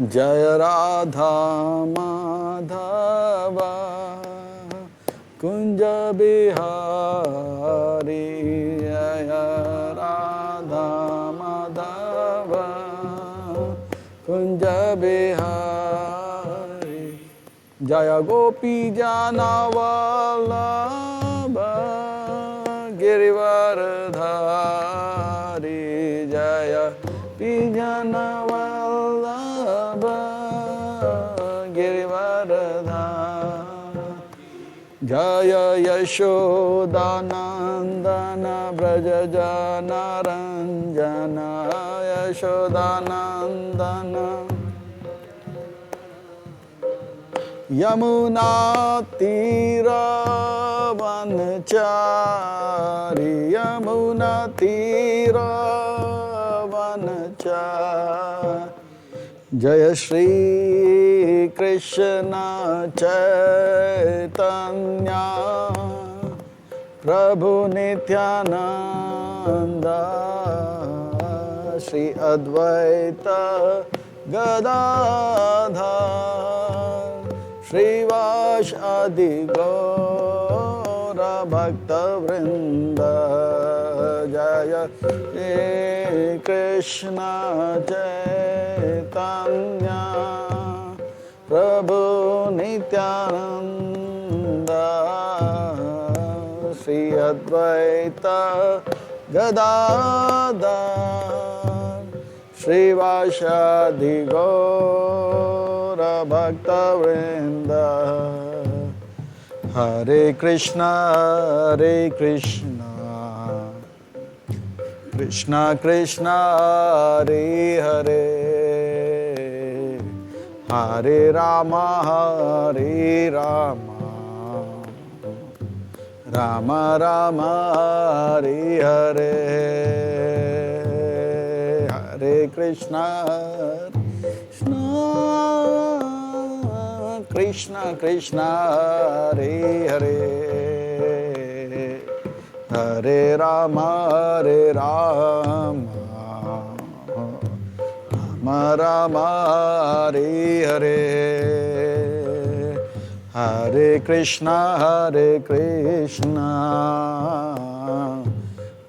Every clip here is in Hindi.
जय राधा माधव कुंज बिहारी जय राधा माधव कुंज बिहारी जय गोपी जनवल्लभ गिरिवरधारी जय पी जनवल्लभ गिरिवरधारी जय यशोदानंदन व्रज जनरंजन यशोदानंदन यमुना तीरवनचारी यमुना तीरवनचारी जय श्री कृष्ण चैतन्य प्रभु नित्यानंद श्री अद्वैत गदाधर श्रीवासादि गौर भक्तवृंद जय श्री कृष्ण चैतन्य प्रभु नित्यानंद श्री अद्वैत गदाधर श्रीवासादि गौर भक्तवृंद हरे कृष्णा कृष्णा कृष्णा हरे हरे हरे राम राम राम हरे हरे हरे कृष्णा कृष्णा कृष्णा हरे हरे हरे राम राम राम हरे हरे हरे कृष्णा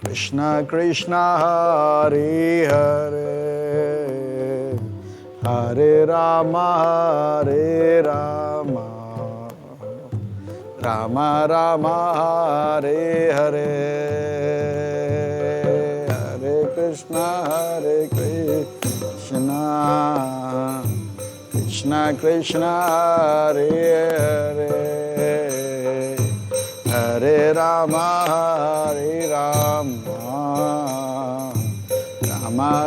कृष्णा कृष्णा हरे हरे हरे राम राम राम हरे हरे हरे कृष्णा कृष्णा कृष्णा हरे हरे हरे राम राम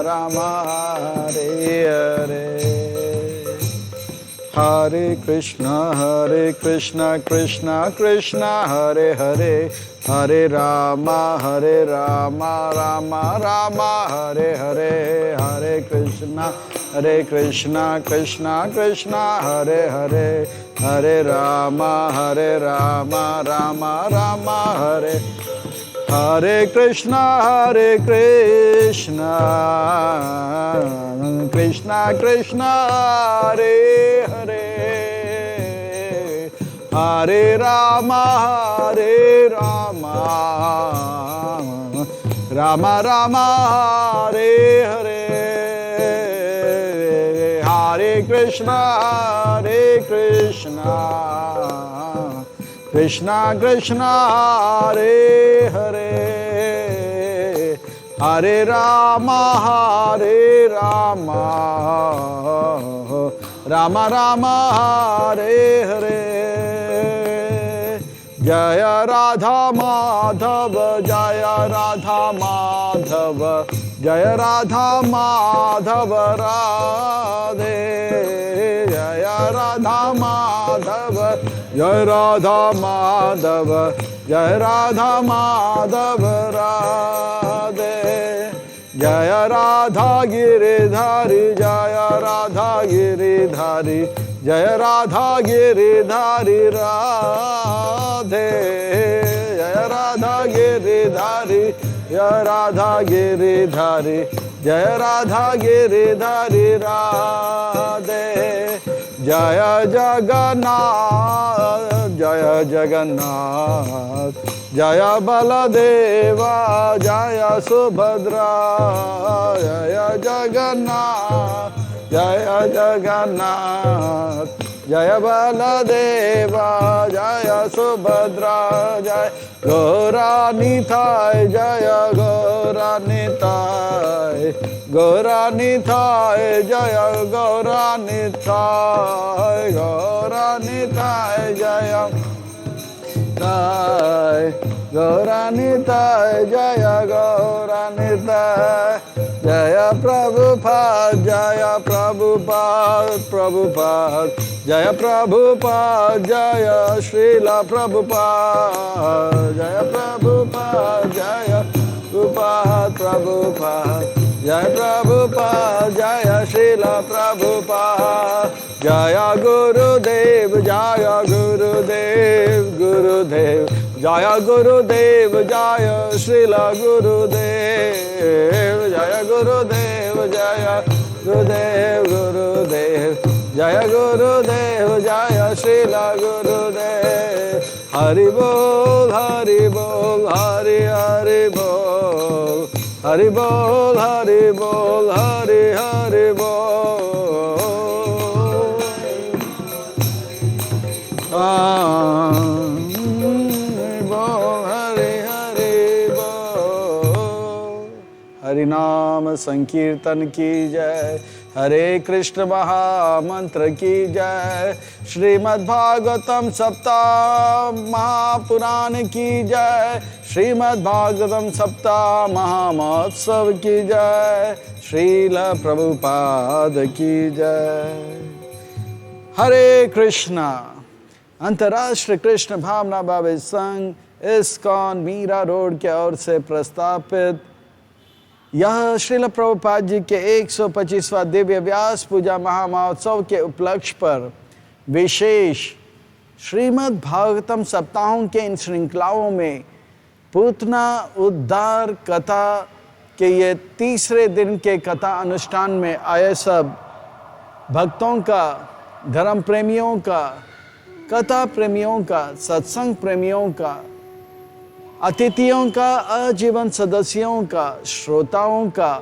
राम हरे हरे हरे कृष्णा कृष्णा कृष्णा हरे हरे हरे राम राम राम हरे हरे हरे कृष्णा कृष्णा कृष्णा हरे हरे हरे राम राम राम हरे हरे कृष्णा कृष्णा कृष्णा हरे हरे हरे राम राम राम हरे हरे हरे कृष्णा कृष्णा कृष्णा हरे हरे हरे राम राम राम हरे हरे जय राधा माधव जय राधा माधव जय राधा माधव राधे जय राधा माधव जय राधा माधव जय राधा माधव राधे जय राधा गिरिधारी जय राधा गिरिधारी जय राधा गिरिधारी राधे जय राधा गिरिधारी जय राधा गिरिधारी जय राधा गिरिधारी राधे, जय जगन्नाथ जय जगन्नाथ, जय बलदेवा जय सुभद्रा, जय जगन्नाथ जय जगन्नाथ, जय बलदेवा जय सुभद्रा, जय गौरानिताय जय गौरानिताय, गौरानिताय जय गौरानिताय, गौरानिताय जय ताय, गौरानिताय जय गौरानिताय, जय प्रभुपाद जय प्रभुपाद, प्रभुपाद जय प्रभुपाद, जय श्रील प्रभुपाद, जय प्रभुपाद जय प्रभुपाद, प्रभुपाद जय प्रभुपाद, जय श्रील प्रभुपाद, जय गुरुदेव जय गुरुदेव, गुरुदेव जय गुरुदेव, जय श्रील गुरुदेव, जय गुरुदेव जय गुरुदेव, गुरुदेव जय गुरुदेव, जय श्रील गुरुदेव। हरि बोल हरि बोल, हरि हरि बोल, हरि बोल हरि बोल, हरि हरि बोल, हरि हरि बोल। हरि नाम संकीर्तन की जय, हरे कृष्ण महामंत्र की जय, श्रीमद् भागवतम सप्ताह महापुराण की जय, श्रीमद् भागवतम सप्ताह महामहोत्सव की जय, श्रील प्रभुपाद की जय। हरे कृष्णा। अंतर्राष्ट्रीय कृष्ण भावना भावी संघ इस्कॉन मीरा रोड के ओर से प्रस्तापित यह श्रील प्रभुपाद जी के 125वां दिव्य व्यास पूजा महामहोत्सव के उपलक्ष्य पर विशेष श्रीमद् भागवतम सप्ताहों के इन श्रृंखलाओं में पूतना उद्धार कथा के ये तीसरे दिन के कथा अनुष्ठान में आए सब भक्तों का, धर्म प्रेमियों का, कथा प्रेमियों का, सत्संग प्रेमियों का, अतिथियों का, आजीवन सदस्यों का, श्रोताओं का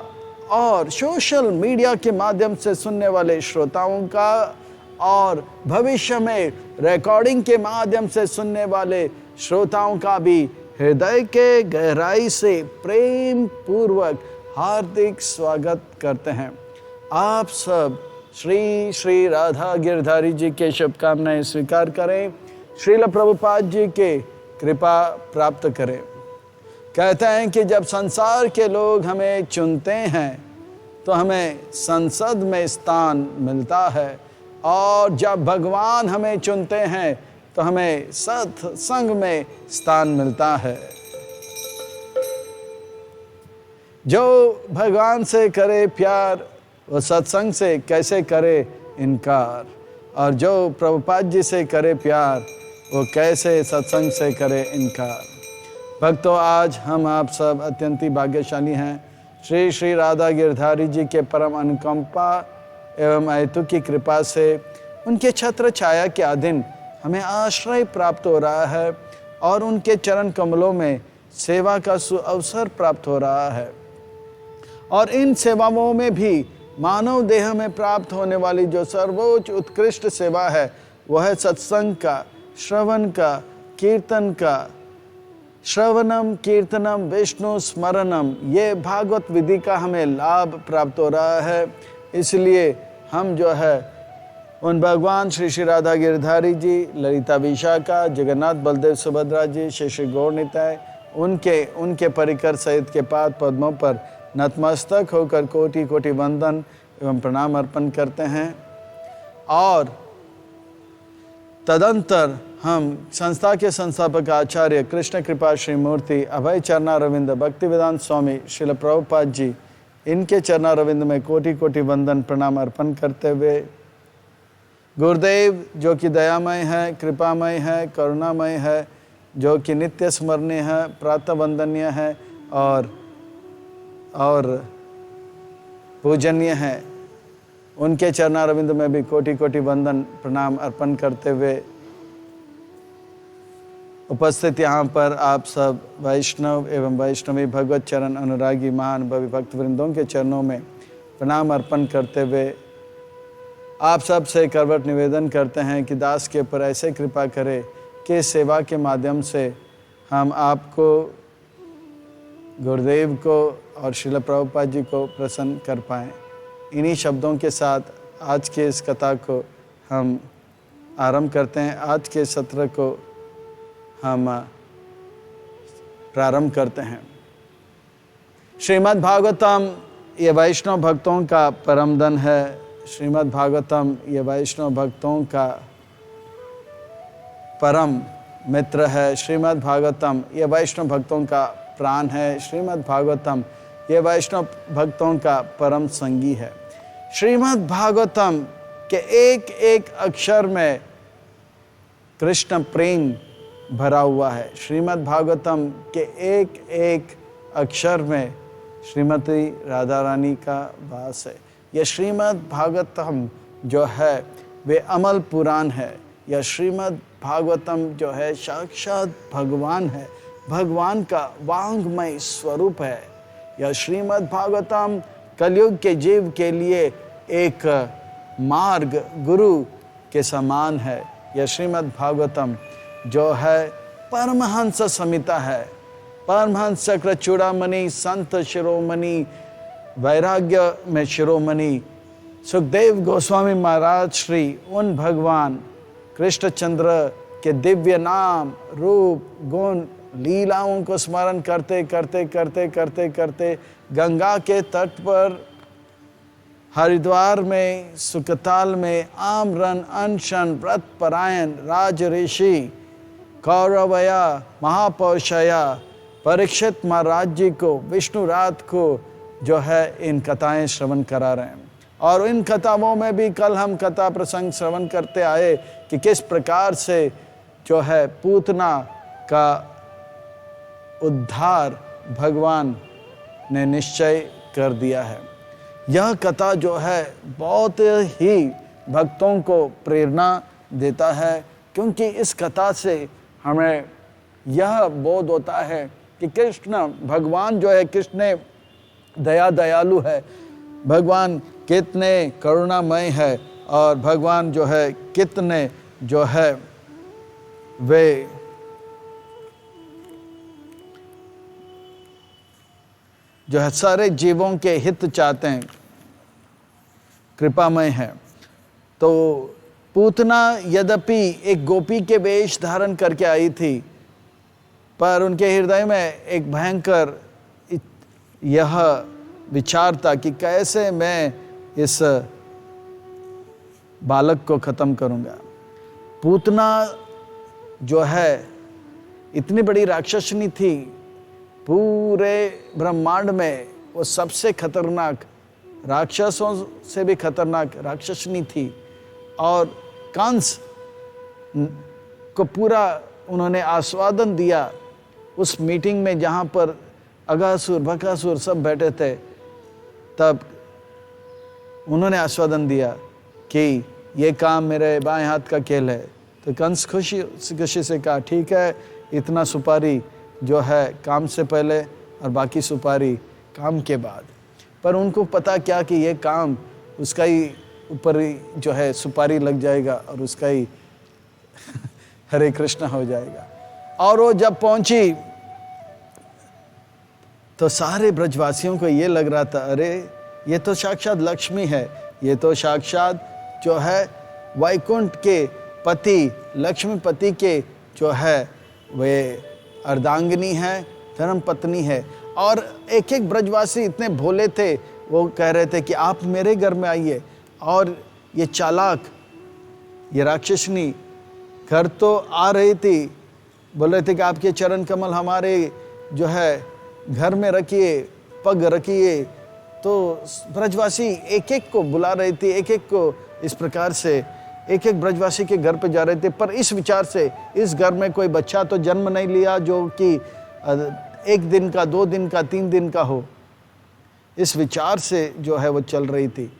और सोशल मीडिया के माध्यम से सुनने वाले श्रोताओं का और भविष्य में रिकॉर्डिंग के माध्यम से सुनने वाले श्रोताओं का भी हृदय के गहराई से प्रेम पूर्वक हार्दिक स्वागत करते हैं। आप सब श्री श्री राधा गिरधारी जी के शुभकामनाएं स्वीकार करें, श्रील प्रभुपाद जी के कृपा प्राप्त करें। कहते हैं कि जब संसार के लोग हमें चुनते हैं तो हमें संसद में स्थान मिलता है, और जब भगवान हमें चुनते हैं तो हमें सत्संग में स्थान मिलता है। जो भगवान से करे प्यार वो सत्संग से कैसे करे इनकार, और जो प्रभुपाद जी से करे प्यार वो कैसे सत्संग से करे इनकार। भक्तों, आज हम आप सब अत्यंत ही भाग्यशाली हैं। श्री श्री राधा गिरधारी जी के परम अनुकंपा एवं अहेतु की कृपा से उनके छत्र छाया के अधीन हमें आश्रय प्राप्त हो रहा है और उनके चरण कमलों में सेवा का सुअवसर प्राप्त हो रहा है। और इन सेवाओं में भी मानव देह में प्राप्त होने वाली जो सर्वोच्च उत्कृष्ट सेवा है वह है सत्संग का, श्रवण का, कीर्तन का। श्रवणम कीर्तनम विष्णु स्मरणम, ये भागवत विधि का हमें लाभ प्राप्त हो रहा है। इसलिए हम जो है उन भगवान श्री श्री राधा गिरधारी जी, ललिता विशाखा, जगन्नाथ बलदेव सुभद्रा जी, श्री श्री गौर निताय, उनके परिकर सहित के पाद पद्मों पर नतमस्तक होकर कोटि कोटि वंदन एवं प्रणाम अर्पण करते हैं। और तदंतर हम संस्था के संस्थापक आचार्य कृष्ण कृपा श्री मूर्ति अभय चरणारविंद भक्तिवेदांत स्वामी श्रील प्रभुपाद जी, इनके चरणारविंद में कोटि कोटि वंदन प्रणाम अर्पण करते हुए गुरुदेव जो कि दयामय है, कृपामय है, करुणामय है, जो कि नित्य स्मरणीय है, प्रातः वंदनीय है और पूजनीय हैं, उनके चरणारविंद में भी कोटि कोटि वंदन प्रणाम अर्पण करते हुए उपस्थित यहाँ पर आप सब वैष्णव एवं वैष्णवी भगवत चरण अनुरागी महानुभवी भक्त वृंदों के चरणों में प्रणाम अर्पण करते हुए आप सब से करवट निवेदन करते हैं कि दास के ऊपर ऐसे कृपा करें कि सेवा के माध्यम से हम आपको, गुरुदेव को और श्रील प्रभुपाद जी को प्रसन्न कर पाएँ। इन्हीं शब्दों के साथ आज के इस कथा को हम आरंभ करते हैं। आज के सत्र को हम प्रारंभ करते हैं। श्रीमद् भागवतम ये वैष्णव भक्तों का परम धन है। श्रीमद् भागवतम ये वैष्णव भक्तों का परम मित्र है। श्रीमद् भागवतम ये वैष्णव भक्तों का प्राण है। श्रीमद् भागवतम ये वैष्णव भक्तों का परम संगी है। श्रीमद् भागवतम के एक एक अक्षर में कृष्ण प्रेम भरा हुआ है। श्रीमद् भागवतम के एक एक अक्षर में श्रीमती राधा रानी का वास है। यह श्रीमद् भागवतम जो है वे अमल पुराण है। यह श्रीमद् भागवतम जो है साक्षात भगवान है, भगवान का वांग्मय स्वरूप है। यह श्रीमद् भागवतम कलयुग के जीव के लिए एक मार्ग गुरु के समान है। यह श्रीमद् भागवतम जो है परमहंस संहिता है। परमहंस चक्र चूड़ामणि, संत शिरोमणि, वैराग्य में शिरोमणि सुखदेव गोस्वामी महाराज श्री उन भगवान कृष्णचंद्र के दिव्य नाम, रूप, गुण, लीलाओं को स्मरण करते करते करते करते करते गंगा के तट पर, हरिद्वार में, सुकताल में, आमरन, अनशन, व्रत परायण, राज ऋषि, कौरवया, महापौषया, परीक्षित महाराज जी को विष्णु रात को जो है इन कथाएं श्रवण करा रहे हैं। और इन कथाओं में भी कल हम कथा प्रसंग श्रवण करते आए कि किस प्रकार से जो है पूतना का उद्धार भगवान ने निश्चय कर दिया है। यह कथा जो है बहुत ही भक्तों को प्रेरणा देता है, क्योंकि इस कथा से हमें यह बोध होता है कि कृष्ण भगवान जो है, कृष्ण दया दयालु है, भगवान कितने करुणामय है, और भगवान जो है कितने जो है वे जो है सारे जीवों के हित चाहते हैं, कृपामय है। तो पूतना यद्यपि एक गोपी के वेश धारण करके आई थी, पर उनके हृदय में एक भयंकर यह विचार था कि कैसे मैं इस बालक को खत्म करूंगा। पूतना जो है इतनी बड़ी राक्षसनी थी, पूरे ब्रह्मांड में वो सबसे खतरनाक, राक्षसों से भी खतरनाक राक्षसनी थी। और कंस को पूरा उन्होंने आस्वादन दिया उस मीटिंग में जहाँ पर अघासुर बकासुर सब बैठे थे। तब उन्होंने आस्वादन दिया कि ये काम मेरे बाएं हाथ का खेल है। तो कंस खुशी से कहा, ठीक है, इतना सुपारी जो है काम से पहले और बाकी सुपारी काम के बाद। पर उनको पता क्या कि ये काम उसका ही ऊपर ही जो है सुपारी लग जाएगा और उसका ही हरे कृष्ण हो जाएगा। और वो जब पहुंची तो सारे ब्रजवासियों को ये लग रहा था, अरे ये तो साक्षात लक्ष्मी है, ये तो साक्षात जो है वैकुंठ के पति, लक्ष्मीपति के जो है वे अर्धांगिनी है, धर्म पत्नी है। और एक एक ब्रजवासी इतने भोले थे, वो कह रहे थे कि आप मेरे घर में आइए। और ये चालाक, ये राक्षसनी घर तो आ रही थी, बोल रहे थे कि आपके चरण कमल हमारे जो है घर में रखिए, पग रखिए। तो ब्रजवासी एक एक को बुला रहे थे, एक एक को इस प्रकार से एक एक ब्रजवासी के घर पे जा रहे थे। पर इस विचार से इस घर में कोई बच्चा तो जन्म नहीं लिया जो कि 1 दिन का, 2 दिन का, 3 दिन का हो। इस विचार से जो है वो चल रही थी।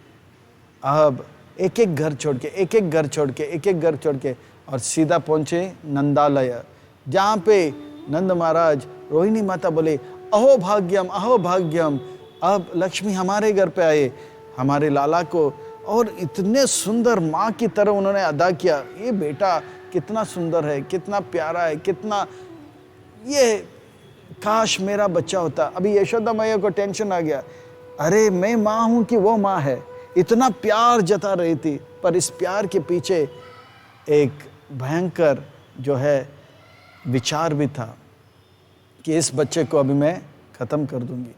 अब एक एक घर छोड़ के, एक एक घर छोड़ के, एक एक घर छोड़ के और सीधा पहुंचे नंदालय, जहाँ पे नंद महाराज, रोहिणी माता बोले अहो भाग्यम, अहो भाग्यम, अब लक्ष्मी हमारे घर पे आए, हमारे लाला को। और इतने सुंदर माँ की तरह उन्होंने अदा किया। ये बेटा कितना सुंदर है, कितना प्यारा है, कितना, ये काश मेरा बच्चा होता। अभी यशोदा मैया को टेंशन आ गया, अरे मैं माँ हूँ कि वो माँ है। इतना प्यार जता रही थी, पर इस प्यार के पीछे एक भयंकर जो है विचार भी था कि इस बच्चे को अभी मैं ख़त्म कर दूंगी।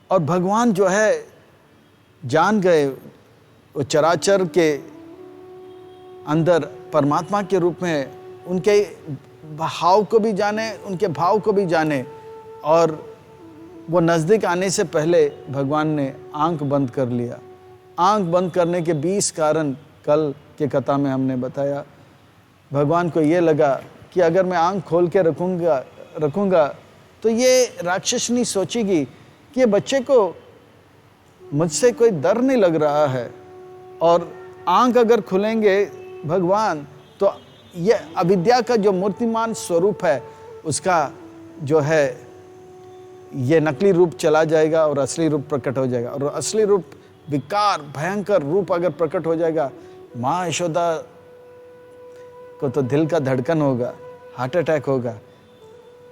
और भगवान जो है जान गए, वो चराचर के अंदर परमात्मा के रूप में उनके भाव को भी जाने, उनके भाव को भी जाने। और वो नज़दीक आने से पहले भगवान ने आंख बंद कर लिया। आंख बंद करने के 20 कारण कल के कथा में हमने बताया। भगवान को ये लगा कि अगर मैं आंख खोल के रखूँगा तो ये राक्षसनी सोचेगी कि ये बच्चे को मुझसे कोई डर नहीं लग रहा है। और आंख अगर खुलेंगे भगवान तो ये अविद्या का जो मूर्तिमान स्वरूप है उसका जो है ये नकली रूप चला जाएगा और असली रूप प्रकट हो जाएगा। और असली रूप, विकार, भयंकर रूप अगर प्रकट हो जाएगा, माँ यशोदा को तो दिल का धड़कन होगा, हार्ट अटैक होगा।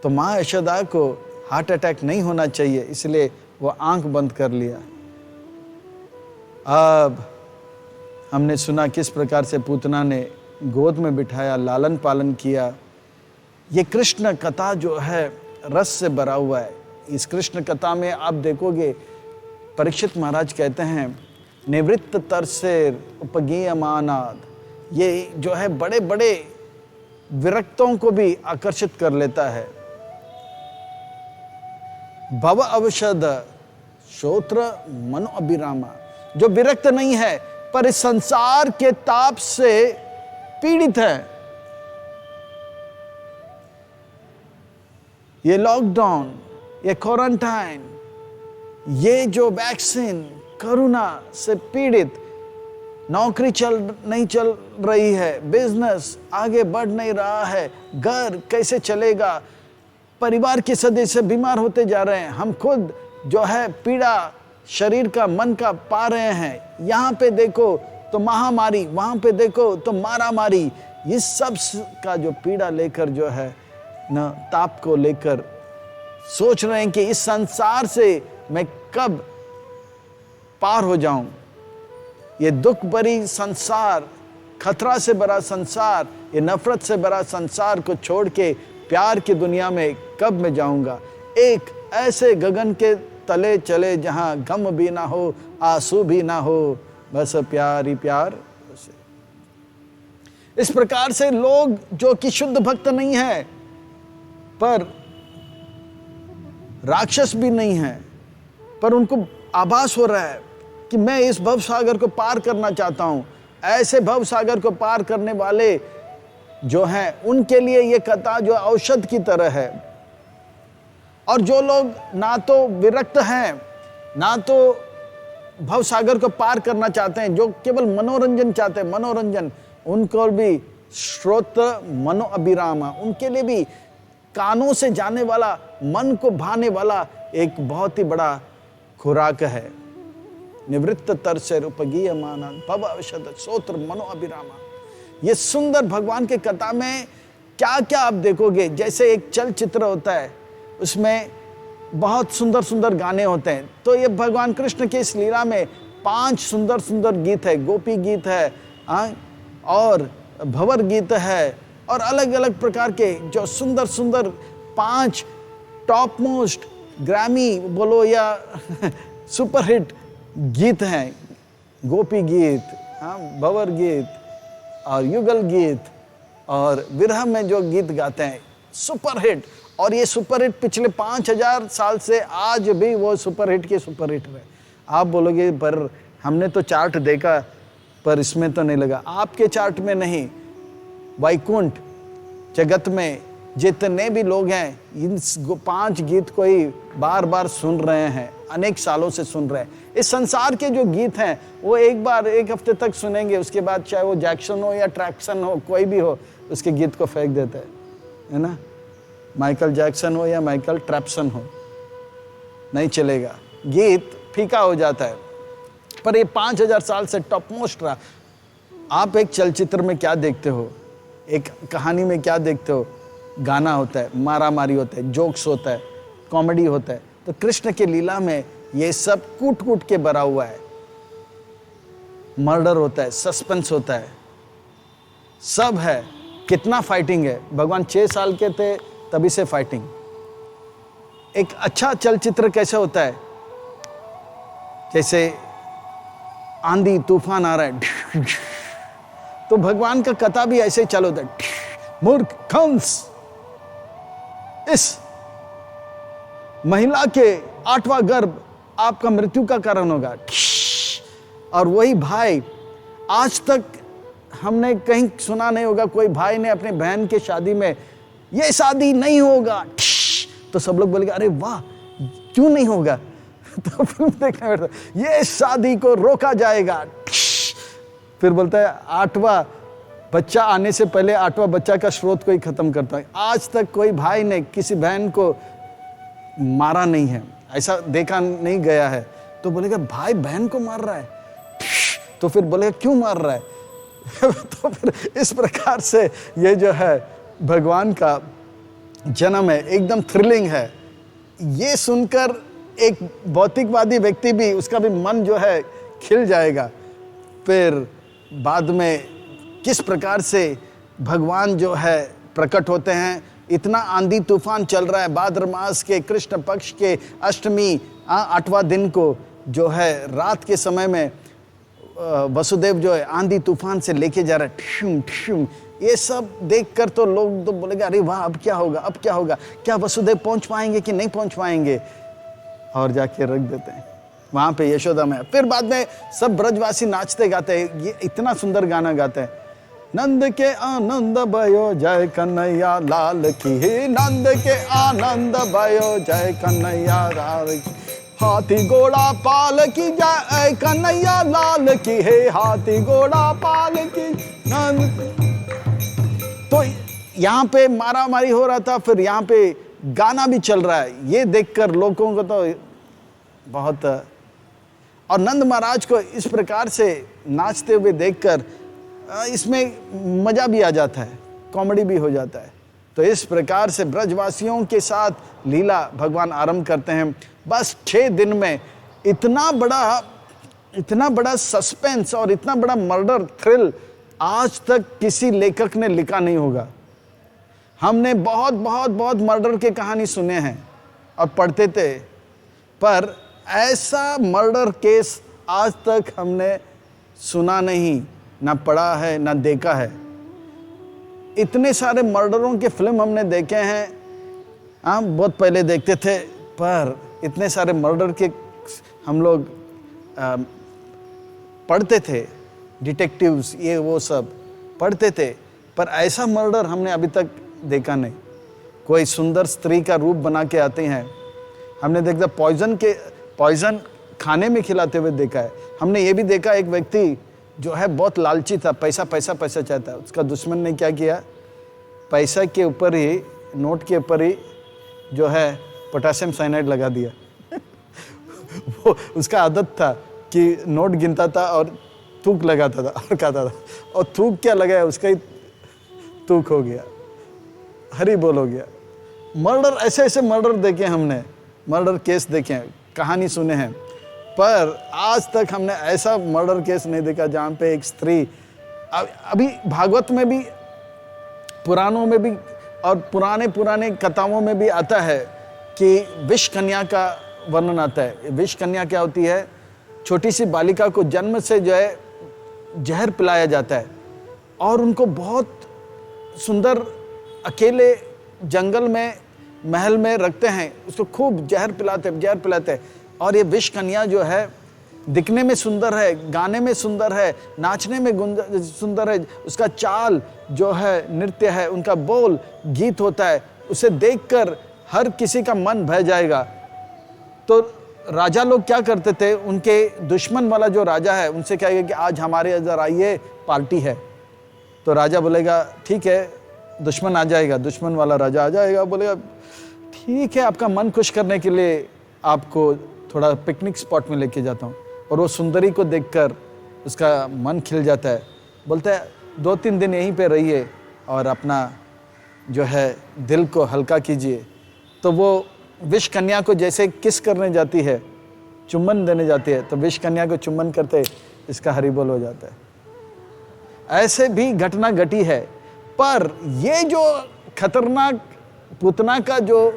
तो माँ यशोदा को हार्ट अटैक नहीं होना चाहिए, इसलिए वो आंख बंद कर लिया। अब हमने सुना किस प्रकार से पूतना ने गोद में बिठाया, लालन पालन किया। ये कृष्ण कथा जो है रस से भरा हुआ है। इस कृष्ण कथा में आप देखोगे परीक्षित महाराज कहते हैं निवृत्त तरसेर उपगीयमानाद, ये जो है बड़े बड़े विरक्तों को भी आकर्षित कर लेता है। भव अवशद श्रोत्र मनो अभिरामा, जो विरक्त नहीं है पर इस संसार के ताप से पीड़ित है। ये लॉकडाउन, ये क्वारंटाइन, ये जो वैक्सीन, कोरोना से पीड़ित, नौकरी नहीं चल रही है, बिजनेस आगे बढ़ नहीं रहा है, घर कैसे चलेगा, परिवार के सदस्य बीमार होते जा रहे हैं, हम खुद जो है पीड़ा शरीर का, मन का पा रहे हैं। यहाँ पे देखो तो महामारी, वहाँ पे देखो तो मारामारी। ये सब का जो पीड़ा लेकर जो है न, ताप को लेकर सोच रहे हैं कि इस संसार से मैं कब पार हो जाऊं। ये दुख भरी संसार, खतरा से भरा संसार, ये नफरत से भरा संसार को छोड़ के प्यार की दुनिया में कब मैं जाऊंगा। एक ऐसे गगन के तले चले जहां गम भी ना हो, आंसू भी ना हो, बस प्यार ही प्यार। इस प्रकार से लोग जो कि शुद्ध भक्त नहीं है पर राक्षस भी नहीं है, पर उनको आभास हो रहा है कि मैं इस भव सागर को पार करना चाहता हूं। ऐसे भव सागर को पार करने वाले जो हैं उनके लिए ये कथा जो औषध की तरह है। और जो लोग ना तो विरक्त हैं, ना तो भव सागर को पार करना चाहते हैं, जो केवल मनोरंजन चाहते हैं, मनोरंजन, उनको भी श्रोत मनो अभिरामा, उनके लिए भी कानों से जाने वाला, मन को भाने वाला एक बहुत ही बड़ा खुराक है। निवृत्त तरसे उपगीयमाना भव अवशद श्रोत्र मनो अभिरामा। ये सुंदर भगवान के कथा में क्या क्या आप देखोगे। जैसे एक चलचित्र होता है, उसमें बहुत सुंदर सुंदर गाने होते हैं, तो ये भगवान कृष्ण के इस लीला में 5 सुंदर सुंदर गीत है। गोपी गीत है और भंवर गीत है और अलग अलग प्रकार के जो सुंदर सुंदर 5 टॉप मोस्ट ग्रैमी बोलो या सुपरहिट गीत हैं। गोपी गीत, भंवर गीत और युगल गीत और विरह में जो गीत गाते हैं, सुपरहिट। और ये सुपरहिट पिछले 5000 साल से आज भी वो सुपरहिट के सुपरहिट है। आप बोलोगे पर हमने तो चार्ट देखा पर इसमें तो नहीं लगा। आपके चार्ट में नहीं, वैकुंठ जगत में जितने भी लोग हैं इन 5 गीत को ही बार बार सुन रहे हैं, अनेक सालों से सुन रहे हैं। इस संसार के जो गीत हैं वो एक बार एक हफ्ते तक सुनेंगे, उसके बाद चाहे वो जैक्सन हो या ट्रैक्सन हो, कोई भी हो, उसके गीत को फेंक देते हैं, है ना। माइकल जैक्सन हो या माइकल ट्रैप्सन हो, नहीं चलेगा, गीत फीका हो जाता है। पर ये 5000 साल से टॉप मोस्ट रहा। आप एक चलचित्र में क्या देखते हो, एक कहानी में क्या देखते हो? गाना होता है, मारा मारी होता है, जोक्स होता है, कॉमेडी होता है। तो कृष्ण के लीला में ये सब कूट कूट के भरा हुआ है। मर्डर होता है, सस्पेंस होता है, सब है। कितना फाइटिंग है। भगवान 6 साल के थे तभी से फाइटिंग। एक अच्छा चलचित्र कैसे होता है? जैसे आंधी तूफान आ रहा है, तो भगवान का कथा भी ऐसे ही चालू होता है। मूर्ख कंस, इस महिला के 8वां गर्भ आपका मृत्यु का कारण होगा। और वही भाई, आज तक हमने कहीं सुना नहीं होगा कोई भाई ने अपने बहन के शादी में ये शादी नहीं होगा, तो सब लोग बोलेंगे अरे वाह क्यों नहीं होगा। तो फिल्म देखने बैठता, ये शादी को रोका जाएगा। फिर बोलता है 8वां बच्चा आने से पहले 8वां बच्चा का स्रोत को ही खत्म करता है। आज तक कोई भाई ने किसी बहन को मारा नहीं है, ऐसा देखा नहीं गया है। तो बोलेगा भाई बहन को मार रहा है, तो फिर बोलेगा क्यों मार रहा है। तो फिर इस प्रकार से ये जो है भगवान का जन्म है, एकदम थ्रिलिंग है। ये सुनकर एक भौतिकवादी व्यक्ति भी, उसका भी मन जो है खिल जाएगा। फिर बाद में किस प्रकार से भगवान जो है प्रकट होते हैं। इतना आंधी तूफान चल रहा है, भाद्र मास के कृष्ण पक्ष के अष्टमी 8वां दिन को जो है रात के समय में वसुदेव जो है आंधी तूफान से लेके जा रहा है, ठुम ठुम। ये सब देखकर तो लोग तो बोलेंगे अरे वाह अब क्या होगा, अब क्या होगा, क्या वसुदेव पहुंच पाएंगे कि नहीं पहुंच पाएंगे। और जाके रख देते हैं वहां पे यशोदा में। फिर बाद में सब ब्रजवासी नाचते गाते हैं, ये इतना सुंदर गाना गाते हैं। नंद के आनंद भयो जय कन्हैया लाल की, नंद के आनंद भयो जय कन्हैया लाल की, हाथी घोड़ा पाल की जय कन्हैया लाल की है, हाथी घोड़ा पाल की नंद। तो यहाँ पे मारा मारी हो रहा था, फिर यहाँ पे गाना भी चल रहा है। ये देखकर लोगों को तो बहुत, और नंद महाराज को इस प्रकार से नाचते हुए देखकर इसमें मजा भी आ जाता है, कॉमेडी भी हो जाता है। तो इस प्रकार से ब्रजवासियों के साथ लीला भगवान आरंभ करते हैं। बस 6 दिन में इतना बड़ा सस्पेंस और इतना बड़ा मर्डर थ्रिल आज तक किसी लेखक ने लिखा नहीं होगा। हमने बहुत बहुत बहुत मर्डर के कहानी सुने हैं और पढ़ते थे, पर ऐसा मर्डर केस आज तक हमने सुना नहीं, ना पढ़ा है, ना देखा है। इतने सारे मर्डरों के फिल्म हमने देखे हैं, हाँ बहुत पहले देखते थे, पर इतने सारे मर्डर के हम लोग पढ़ते थे, डिटेक्टिव्स ये वो सब पढ़ते थे, पर ऐसा मर्डर हमने अभी तक देखा नहीं। कोई सुंदर स्त्री का रूप बना के आते हैं, हमने देखा पॉइजन खाने में खिलाते हुए देखा है। हमने ये भी देखा एक व्यक्ति जो है बहुत लालची था, पैसा पैसा पैसा चाहता है। उसका दुश्मन ने क्या किया, पैसा के ऊपर ही, नोट के ऊपर ही जो है पोटेशियम साइनाइड लगा दिया। वो उसका आदत था कि नोट गिनता था और थूक लगाता था और खाता था, और थूक क्या लगाया, उसका ही थूक हो गया, हरी बोल हो गया। मर्डर, ऐसे ऐसे मर्डर देखे हमने, मर्डर केस देखे हैं, कहानी सुने हैं, पर आज तक हमने ऐसा मर्डर केस नहीं देखा जहाँ पे एक स्त्री, अभी भागवत में भी, पुराणों में भी और पुराने कथाओं में भी आता है कि विष कन्या का वर्णन आता है। विष कन्या क्या होती है, छोटी सी बालिका को जन्म से जो है जहर पिलाया जाता है और उनको बहुत सुंदर अकेले जंगल में महल में रखते हैं, उसको खूब जहर पिलाते हैं। और ये विष कन्या जो है दिखने में सुंदर है, गाने में सुंदर है, नाचने में सुंदर है, उसका चाल जो है नृत्य है, उनका बोल गीत होता है, उसे देखकर हर किसी का मन बह जाएगा। तो राजा लोग क्या करते थे, उनके दुश्मन वाला जो राजा है उनसे कहेगा कि आज हमारे इधर आइए, पार्टी है। तो राजा बोलेगा ठीक है, दुश्मन आ जाएगा, दुश्मन वाला राजा आ जाएगा, बोलेगा ठीक है, आपका मन खुश करने के लिए आपको थोड़ा पिकनिक स्पॉट में लेके जाता हूँ। और वो सुंदरी को देखकर उसका मन खिल जाता है, बोलता है 2-3 दिन यहीं पे रहिए और अपना जो है दिल को हल्का कीजिए। तो वो विष कन्या को जैसे किस करने जाती है, चुम्बन देने जाती है, तो विष कन्या को चुम्बन करते इसका हरि बोल हो जाता है। ऐसे भी घटना घटी है। पर ये जो खतरनाक पूतना का जो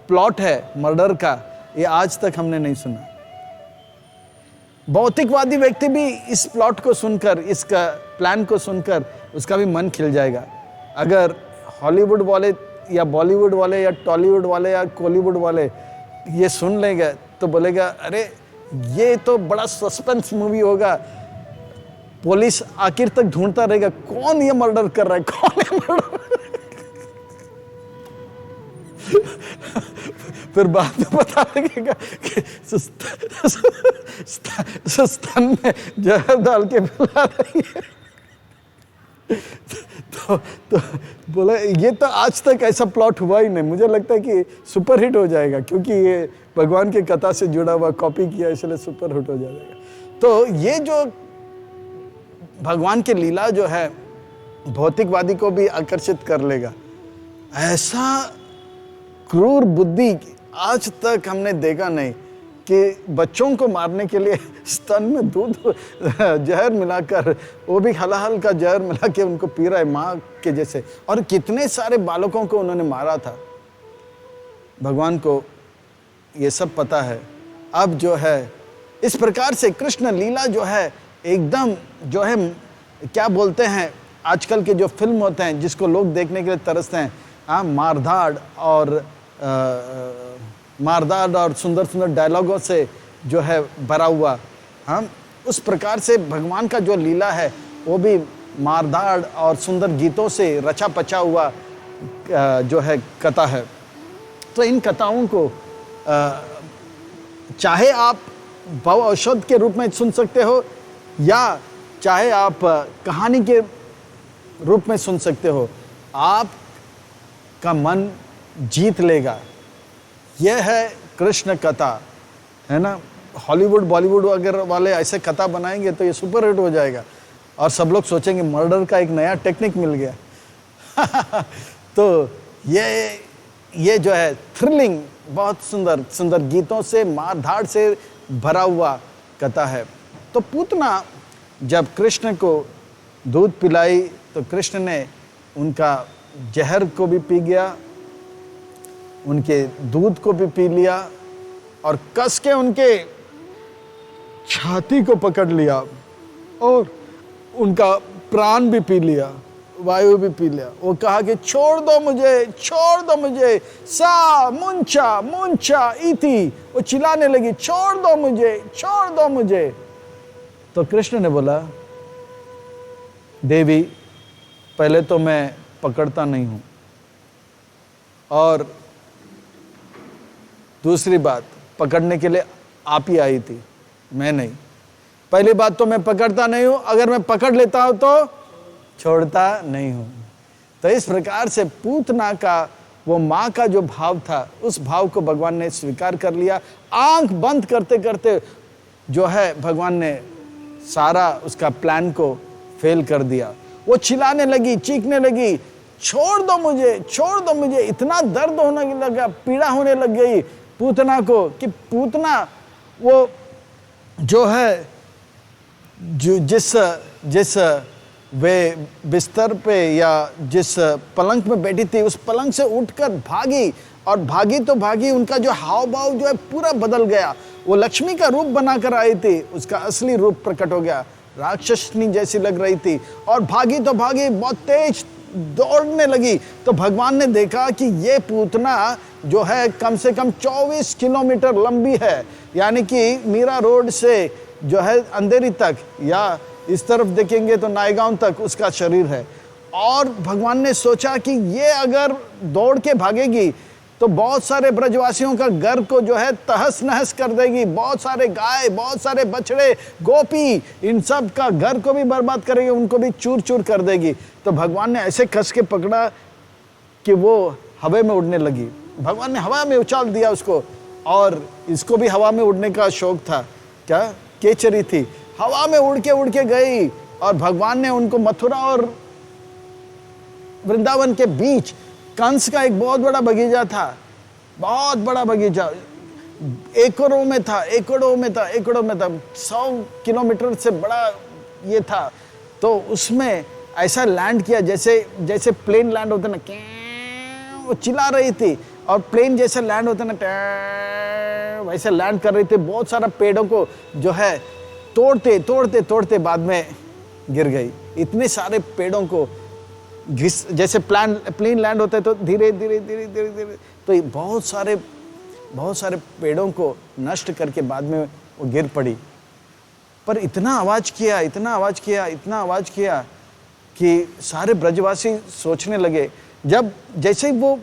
प्लॉट है मर्डर का, ये आज तक हमने नहीं सुना। भौतिकवादी व्यक्ति भी इस प्लॉट को सुनकर, इसका प्लान को सुनकर उसका भी मन खिल जाएगा। अगर हॉलीवुड वाले या बॉलीवुड वाले या टॉलीवुड वाले या कॉलीवुड वाले ये सुन लेंगे तो बोलेगा अरे ये तो बड़ा सस्पेंस मूवी होगा, पुलिस आखिर तक ढूंढता रहेगा कौन ये मर्डर कर रहा है, कौन ये मर्डर फिर बाद में पता लगेगा कि स्तन में जहर डाल के पिला रही है। तो बोला ये तो आज तक ऐसा प्लॉट हुआ ही नहीं। मुझे लगता है कि सुपर हिट हो जाएगा, क्योंकि ये भगवान की कथा से जुड़ा हुआ, कॉपी किया, इसलिए सुपर हिट हो जाएगा। तो ये जो भगवान की लीला जो है भौतिकवादी को भी आकर्षित कर लेगा। ऐसा क्रूर बुद्धि आज तक हमने देखा नहीं कि बच्चों को मारने के लिए स्तन में दूध जहर मिलाकर, वो भी हलाहल का जहर मिला के उनको पी रहा है माँ के जैसे। और कितने सारे बालकों को उन्होंने मारा था। भगवान को ये सब पता है। अब जो है इस प्रकार से कृष्ण लीला जो है एकदम जो है क्या बोलते हैं, आजकल के जो फिल्म होते हैं जिसको लोग देखने के लिए तरसते हैं, हाँ, मारधाड़ और सुंदर सुंदर डायलॉगों से जो है भरा हुआ, हम उस प्रकार से भगवान का जो लीला है वो भी मारधाड़ और सुंदर गीतों से रचा पचा हुआ जो है कथा है। तो इन कथाओं को चाहे आप भव औषध के रूप में सुन सकते हो या चाहे आप कहानी के रूप में सुन सकते हो, आपका मन जीत लेगा। यह है कृष्ण कथा, है ना। हॉलीवुड बॉलीवुड वगैरह वाले ऐसे कथा बनाएंगे तो ये सुपर हिट हो जाएगा और सब लोग सोचेंगे मर्डर का एक नया टेक्निक मिल गया। तो ये जो है थ्रिलिंग, बहुत सुंदर सुंदर गीतों से, मार धाड़ से भरा हुआ कथा है। तो पूतना जब कृष्ण को दूध पिलाई तो कृष्ण ने उनका जहर को भी पी गया, उनके दूध को भी पी लिया और कस के उनके छाती को पकड़ लिया और उनका प्राण भी पी लिया, वायु भी पी लिया। वो कहा कि छोड़ दो मुझे, छोड़ दो मुझे, सा मुंचा मुंचा इति, वो चिल्लाने लगी छोड़ दो मुझे, छोड़ दो मुझे। तो कृष्ण ने बोला देवी पहले तो मैं पकड़ता नहीं हूं, और दूसरी बात पकड़ने के लिए आप ही आई थी, मैं नहीं। पहली बात तो मैं पकड़ता नहीं हूं, अगर मैं पकड़ लेता हूं तो छोड़ता नहीं हूं। तो इस प्रकार से पूतना का वो माँ का जो भाव था, उस भाव को भगवान ने स्वीकार कर लिया। आंख बंद करते करते जो है भगवान ने सारा उसका प्लान को फेल कर दिया। वो चिल्लाने लगी, चीखने लगी, छोड़ दो मुझे, छोड़ दो मुझे। इतना दर्द होने लगा, पीड़ा होने लग गई पूतना को कि पूतना वो जो है जिस वे बिस्तर पे या जिस पलंग पे बैठी थी उस पलंग से उठकर भागी, और भागी तो भागी, उनका जो हाव भाव जो है पूरा बदल गया। वो लक्ष्मी का रूप बनाकर आई थी, उसका असली रूप प्रकट हो गया, राक्षसनी जैसी लग रही थी और भागी तो भागी, बहुत तेज दौड़ने लगी। तो भगवान ने देखा कि ये पूतना जो है कम से कम 24 किलोमीटर लंबी है, यानी कि मीरा रोड से जो है अंधेरी तक, या इस तरफ देखेंगे तो नायगांव तक उसका शरीर है। और भगवान ने सोचा कि ये अगर दौड़ के भागेगी तो बहुत सारे ब्रजवासियों का घर को जो है तहस नहस कर देगी। बहुत सारे गाय, बहुत सारे बछड़े, गोपी, इन सब का घर को भी बर्बाद करेगी, उनको भी चूर चूर कर देगी। तो भगवान ने ऐसे कस के पकड़ा कि वो हवा में उड़ने लगी। भगवान ने हवा में उछाल दिया उसको, और इसको भी हवा में उड़ने का शौक था। क्या केचरी थी, हवा में उड़ के गई, और भगवान ने उनको मथुरा और वृंदावन के बीच कंस का एक बहुत बड़ा बगीचा था, बहुत बड़ा बगीचा, एकड़ों में था, 100 किलोमीटर से बड़ा ये था। तो उसमें ऐसा लैंड किया जैसे प्लेन लैंड होता ना, वो चिल्ला रही थी, और प्लेन जैसे लैंड होता ना, वैसे लैंड कर रही थी। बहुत सारा पेड़ों को जो है तोड़ते बाद में गिर गई। इतने सारे पेड़ों को जैसे प्लेन लैंड होता है तो धीरे धीरे तो ये बहुत सारे पेड़ों को नष्ट करके बाद में वो गिर पड़ी। पर इतना आवाज किया कि सारे ब्रजवासी सोचने लगे। जब जैसे ही वो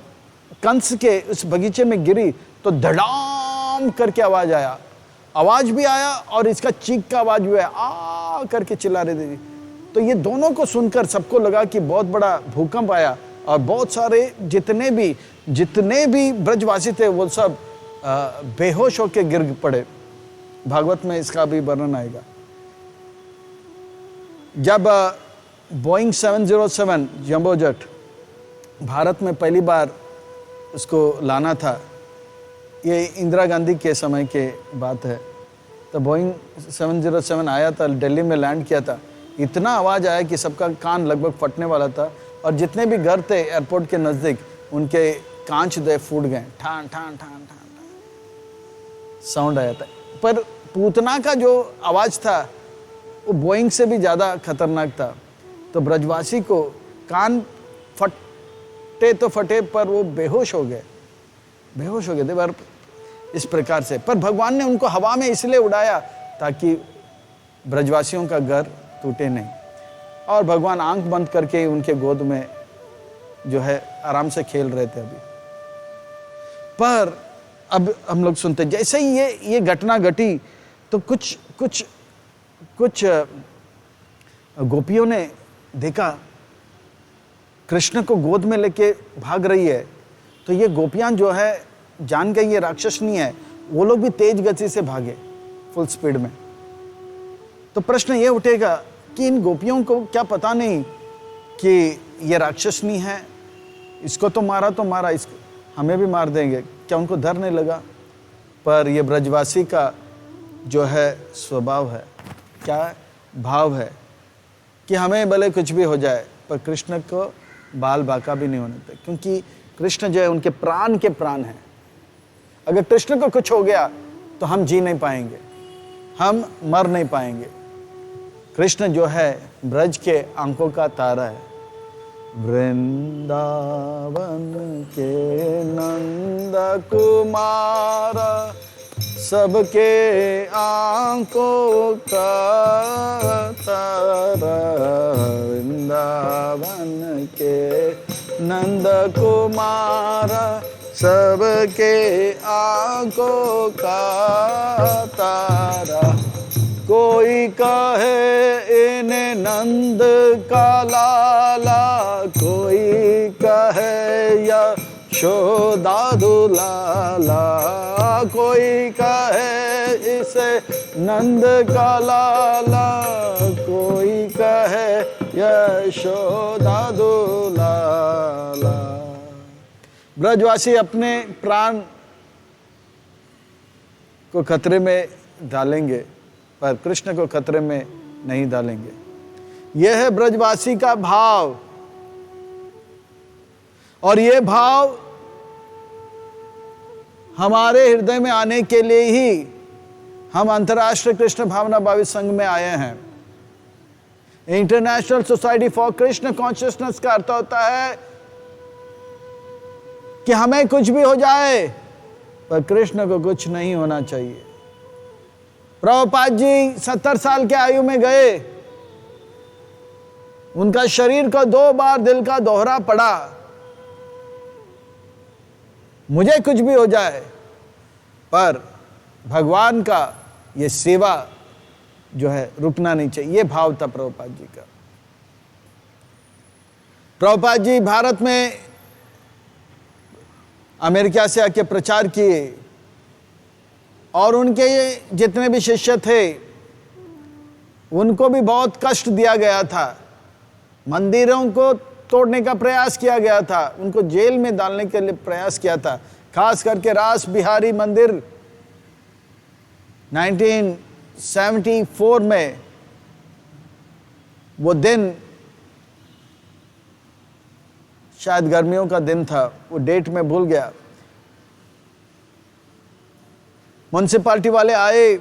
कंस के उस बगीचे में गिरी तो धड़ाम करके आवाज भी आया और इसका चीख का आवाज भी आया, आ करके चिल्ला रहे थे। तो ये दोनों को सुनकर सबको लगा कि बहुत बड़ा भूकंप आया, और बहुत सारे जितने भी ब्रजवासी थे वो सब बेहोश होकर गिर पड़े। भागवत में इसका भी वर्णन आएगा। जब बोइंग 707 जंबो जेट भारत में पहली बार उसको लाना था, ये इंदिरा गांधी के समय के बात है, तो बोइंग 707 आया था, दिल्ली में लैंड किया था। इतना आवाज़ आया कि सबका कान लगभग फटने वाला था, और जितने भी घर थे एयरपोर्ट के नज़दीक उनके कांच फूट गए, ठान ठान ठान ठान साउंड आया था। पर पूतना का जो आवाज़ था वो बोइंग से भी ज़्यादा खतरनाक था। तो ब्रजवासी को कान फटे तो फटे, पर वो बेहोश हो गए थे पर इस प्रकार से। पर भगवान ने उनको हवा में इसलिए उड़ाया ताकि ब्रजवासियों का घर टूटे नहीं, और भगवान आंख बंद करके उनके गोद में जो है आराम से खेल रहे थे अभी। पर अब हम लोग सुनते, जैसे ही ये घटना घटी तो कुछ गोपियों ने देखा कृष्ण को गोद में लेके भाग रही है। तो ये गोपियां जो है जान गई ये राक्षसनी है, वो लोग भी तेज गति से भागे फुल स्पीड में। तो प्रश्न ये उठेगा कि इन गोपियों को क्या पता नहीं कि ये राक्षसनी है, इसको तो मारा, इसको हमें भी मार देंगे, क्या उनको डर नहीं लगा? पर ये ब्रजवासी का जो है स्वभाव है, क्या है? भाव है कि हमें भले कुछ भी हो जाए पर कृष्ण को बाल बाका भी नहीं होने देते, क्योंकि कृष्ण जो है उनके प्राण के प्राण हैं। अगर कृष्ण को कुछ हो गया तो हम जी नहीं पाएंगे, हम मर नहीं पाएंगे। कृष्ण जो है ब्रज के आंखों का तारा है। वृंदावन के नंद कुमार सबके आंखों का तारा, वृंदावन के नंद कुमार सबके आंखों का तारा। कोई कहे इन्हें नंद का लाला, कोई कहे यशोदा दुलाला, कोई कहे इसे नंद का लाला, कोई कहे यशोदा दुलाला। ब्रजवासी अपने प्राण को खतरे में डालेंगे पर कृष्ण को खतरे में नहीं डालेंगे। यह है ब्रजवासी का भाव, और यह भाव हमारे हृदय में आने के लिए ही हम अंतर्राष्ट्रीय कृष्ण भावना भावी संघ में आए हैं। International society for Krishna consciousness का अर्थ होता है कि हमें कुछ भी हो जाए पर कृष्ण को कुछ नहीं होना चाहिए। प्रभुपाद जी 70 साल के आयु में गए, उनका शरीर को 2 बार दिल का दोहरा पड़ा, मुझे कुछ भी हो जाए, पर भगवान का ये सेवा जो है रुकना नहीं चाहिए। ये भाव था प्रभुपाद जी का। प्रभुपाद जी भारत में अमेरिका से आके प्रचार किए और उनके जितने भी शिष्य थे उनको भी बहुत कष्ट दिया गया था। मंदिरों को तोड़ने का प्रयास किया गया था, उनको जेल में डालने के लिए प्रयास किया था। खास करके रास बिहारी मंदिर 1974 में वो दिन, शायद गर्मियों का दिन था, वो डेट में भूल गया, म्युनिसिपैलिटी वाले आए,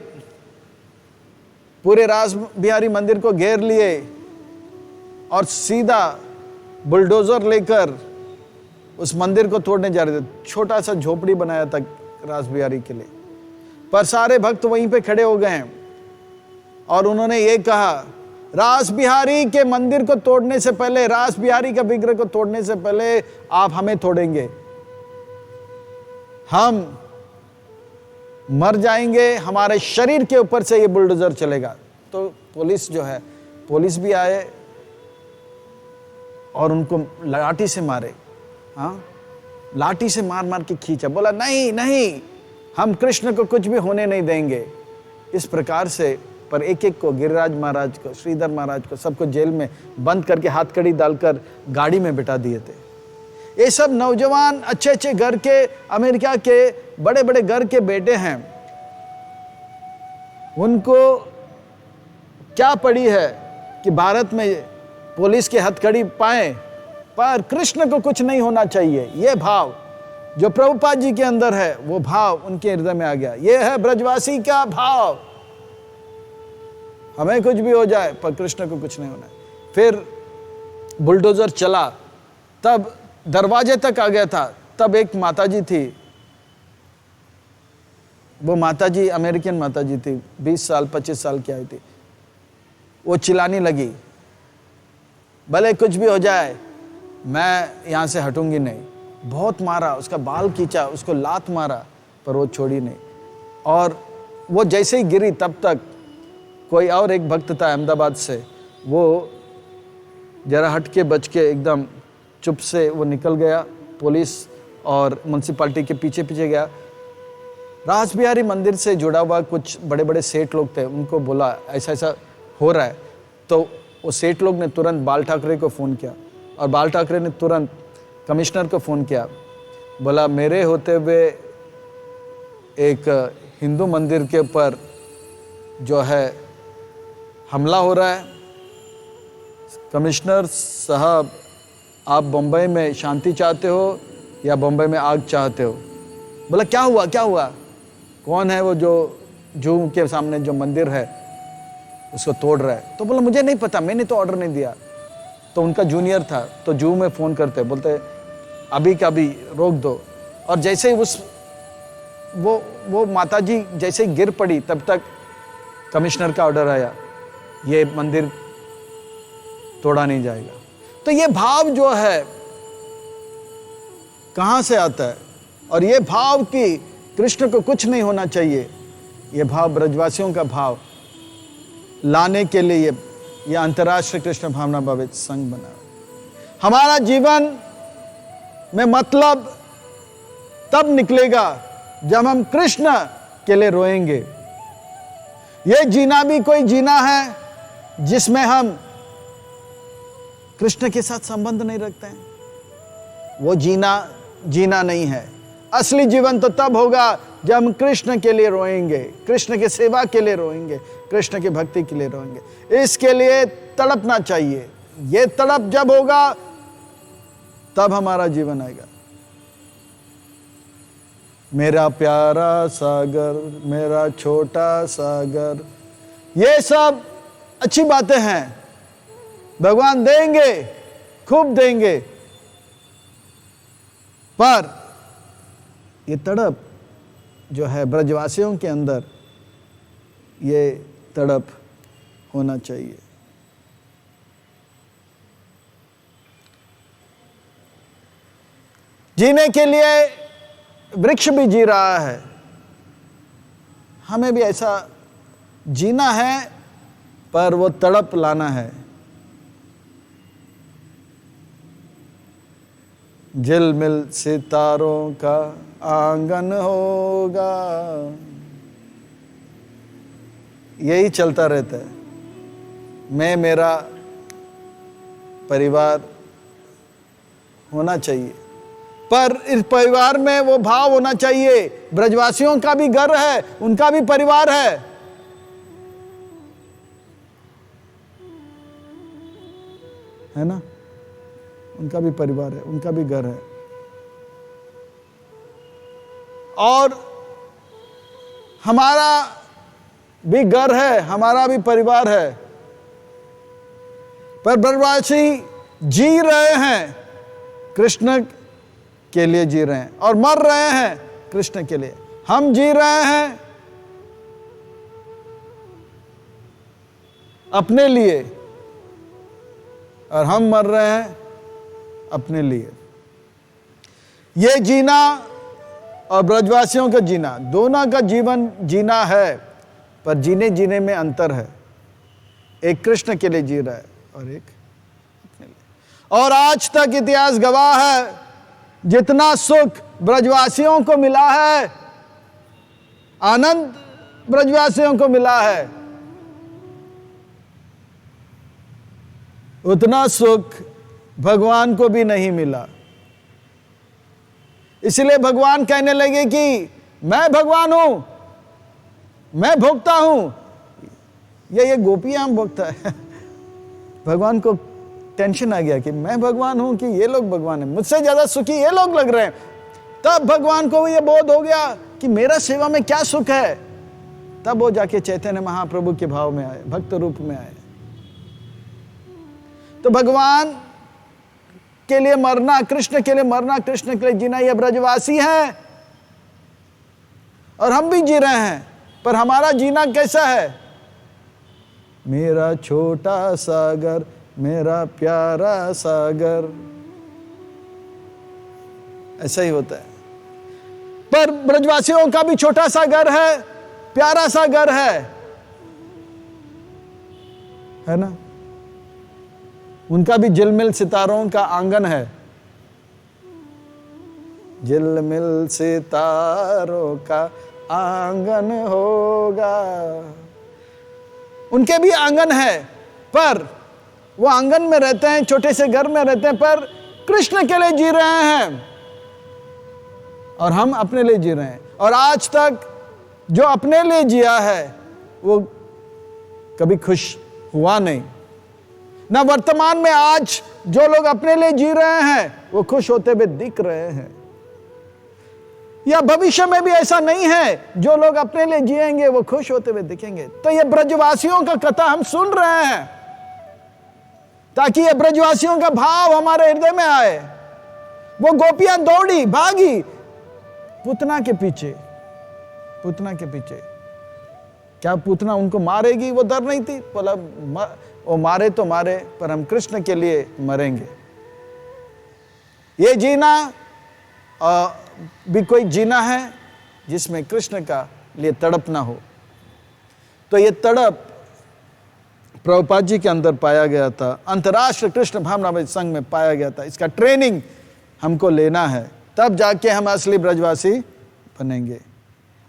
पूरे रास बिहारी मंदिर को घेर लिए और सीधा बुलडोजर लेकर उस मंदिर को तोड़ने जा रहे थे। छोटा सा झोपड़ी बनाया था रास बिहारी के लिए, पर सारे भक्त वहीं पे खड़े हो गए और उन्होंने ये कहा, रास बिहारी के मंदिर को तोड़ने से पहले, रास बिहारी का विग्रह को तोड़ने से पहले आप हमें तोड़ेंगे, हम मर जाएंगे, हमारे शरीर के ऊपर से ये बुलडोजर चलेगा। तो पुलिस जो है, पुलिस भी आए और उनको लाठी से मारे। हाँ, लाठी से मार मार के खींचा, बोला नहीं नहीं, हम कृष्ण को कुछ भी होने नहीं देंगे। इस प्रकार से, पर एक एक को, गिरिराज महाराज को, श्रीधर महाराज को, सबको जेल में बंद करके हाथकड़ी डालकर गाड़ी में बिठा दिए थे। ये सब नौजवान अच्छे अच्छे घर के, अमेरिका के बड़े बड़े घर के बेटे हैं। उनको क्या पड़ी है कि भारत में पुलिस की हथकड़ी पाए, पर कृष्ण को कुछ नहीं होना चाहिए। ये भाव जो प्रभुपाद जी के अंदर है, वो भाव उनके हृदय में आ गया। ये है ब्रजवासी का भाव, हमें कुछ भी हो जाए पर कृष्ण को कुछ नहीं होना है। फिर बुलडोजर चला, तब दरवाजे तक आ गया था। तब एक माताजी थी, वो माताजी अमेरिकन माताजी थी, 20 साल 25 साल की आई थी। वो चिल्लाने लगी, भले कुछ भी हो जाए मैं यहाँ से हटूंगी नहीं। बहुत मारा, उसका बाल खींचा, उसको लात मारा, पर वो छोड़ी नहीं। और वो जैसे ही गिरी, तब तक कोई और एक भक्त था अहमदाबाद से, वो जरा हट के बच के एकदम चुप से वो निकल गया। पुलिस और म्युनिसिपैलिटी के पीछे पीछे गया। रास बिहारी मंदिर से जुड़ा हुआ कुछ बड़े बड़े सेठ लोग थे, उनको बोला ऐसा ऐसा हो रहा है। तो वो सेठ लोग ने तुरंत बाल ठाकरे को फ़ोन किया और बाल ठाकरे ने तुरंत कमिश्नर को फ़ोन किया। बोला मेरे होते हुए एक हिंदू मंदिर के ऊपर जो है हमला हो रहा है, कमिश्नर साहब आप बम्बई में शांति चाहते हो या बम्बई में आग चाहते हो? बोला क्या हुआ क्या हुआ, कौन है वो जो जू के सामने जो मंदिर है उसको तोड़ रहा है? तो बोला मुझे नहीं पता, मैंने तो ऑर्डर नहीं दिया। तो उनका जूनियर था, तो जू में फ़ोन करते, बोलते अभी का अभी रोक दो। और जैसे ही वो माताजी जैसे ही गिर पड़ी, तब तक कमिश्नर का ऑर्डर आया, ये मंदिर तोड़ा नहीं जाएगा। तो ये भाव जो है कहाँ से आता है? और ये भाव कि कृष्ण को कुछ नहीं होना चाहिए, ये भाव ब्रजवासियों का भाव लाने के लिए ये अंतर्राष्ट्रीय कृष्ण भावना भावित संघ बना। हमारा जीवन में मतलब तब निकलेगा जब हम कृष्ण के लिए रोएंगे। ये जीना भी कोई जीना है जिसमें हम कृष्ण के साथ संबंध नहीं रखते हैं, वो जीना नहीं है। असली जीवन तो तब होगा जब हम कृष्ण के लिए रोएंगे, कृष्ण की सेवा के लिए रोएंगे, कृष्ण की भक्ति के लिए रोएंगे। इसके लिए तड़पना चाहिए। ये तड़प जब होगा तब हमारा जीवन आएगा। मेरा प्यारा सागर, मेरा छोटा सागर, ये सब अच्छी बातें हैं, भगवान देंगे, खूब देंगे, पर ये तड़प जो है ब्रजवासियों के अंदर, ये तड़प होना चाहिए। जीने के लिए वृक्ष भी जी रहा है, हमें भी ऐसा जीना है, पर वो तड़प लाना है। झिलमिल सितारों का आंगन होगा, यही चलता रहता है। मैं, मेरा परिवार होना चाहिए, पर इस परिवार में वो भाव होना चाहिए, ब्रजवासियों का भी घर है, उनका भी परिवार है ना, उनका भी परिवार है, उनका भी घर है, और हमारा भी घर है, हमारा भी परिवार है। पर ब्रजवासी जी रहे हैं, कृष्ण के लिए जी रहे हैं, और मर रहे हैं कृष्ण के लिए। हम जी रहे हैं अपने लिए, और हम मर रहे हैं अपने लिए। ये जीना और ब्रजवासियों का जीना, दोनों का जीवन जीना है, पर जीने में अंतर है। एक कृष्ण के लिए जी रहा है और एक अपने लिए। और आज तक इतिहास गवाह है, जितना सुख ब्रजवासियों को मिला है, आनंद ब्रजवासियों को मिला है, उतना सुख भगवान को भी नहीं मिला। इसलिए भगवान कहने लगे कि मैं भगवान हूं, मैं भोगता हूं। ये गोपियां भोगता है। भगवान को टेंशन आ गया कि मैं भगवान हूं कि ये लोग भगवान है, मुझसे ज्यादा सुखी ये लोग लग रहे हैं। तब भगवान को ये बोध हो गया कि मेरा सेवा में क्या सुख है। तब वो जाके चैतन्य महाप्रभु के भाव में आए, भक्त रूप में आए। तो भगवान के लिए मरना, कृष्ण के लिए मरना, कृष्ण के लिए जीना, ये ब्रजवासी हैं और हम भी जी रहे हैं। पर हमारा जीना कैसा है? मेरा छोटा सागर, मेरा प्यारा सागर, ऐसा ही होता है। पर ब्रजवासियों का भी छोटा सा घर है, प्यारा सा घर है ना। उनका भी झिलमिल सितारों का आंगन है। झिलमिल सितारों का आंगन होगा। उनके भी आंगन है, पर वो आंगन में रहते हैं, छोटे से घर में रहते हैं, पर कृष्ण के लिए जी रहे हैं और हम अपने लिए जी रहे हैं। और आज तक जो अपने लिए जिया है वो कभी खुश हुआ नहीं। ना वर्तमान में आज जो लोग अपने लिए जी रहे हैं वो खुश होते हुए दिख रहे हैं, या भविष्य में भी ऐसा नहीं है जो लोग अपने लिए जिएंगे वो खुश होते हुए दिखेंगे। तो ये ब्रजवासियों का कथा हम सुन रहे हैं ताकि ये ब्रजवासियों का भाव हमारे हृदय में आए। वो गोपियां दौड़ी भागी पूतना के पीछे, पूतना के पीछे। क्या पूतना उनको मारेगी? वो डर नहीं थी, बोला वो मारे तो मारे, पर हम कृष्ण के लिए मरेंगे। ये जीना भी कोई जीना है जिसमें कृष्ण का लिए तड़प ना हो। तो ये तड़प प्रभुपाद जी के अंदर पाया गया था, अंतर्राष्ट्रीय कृष्ण भावनामृत संघ में पाया गया था। इसका ट्रेनिंग हमको लेना है, तब जाके हम असली ब्रजवासी बनेंगे।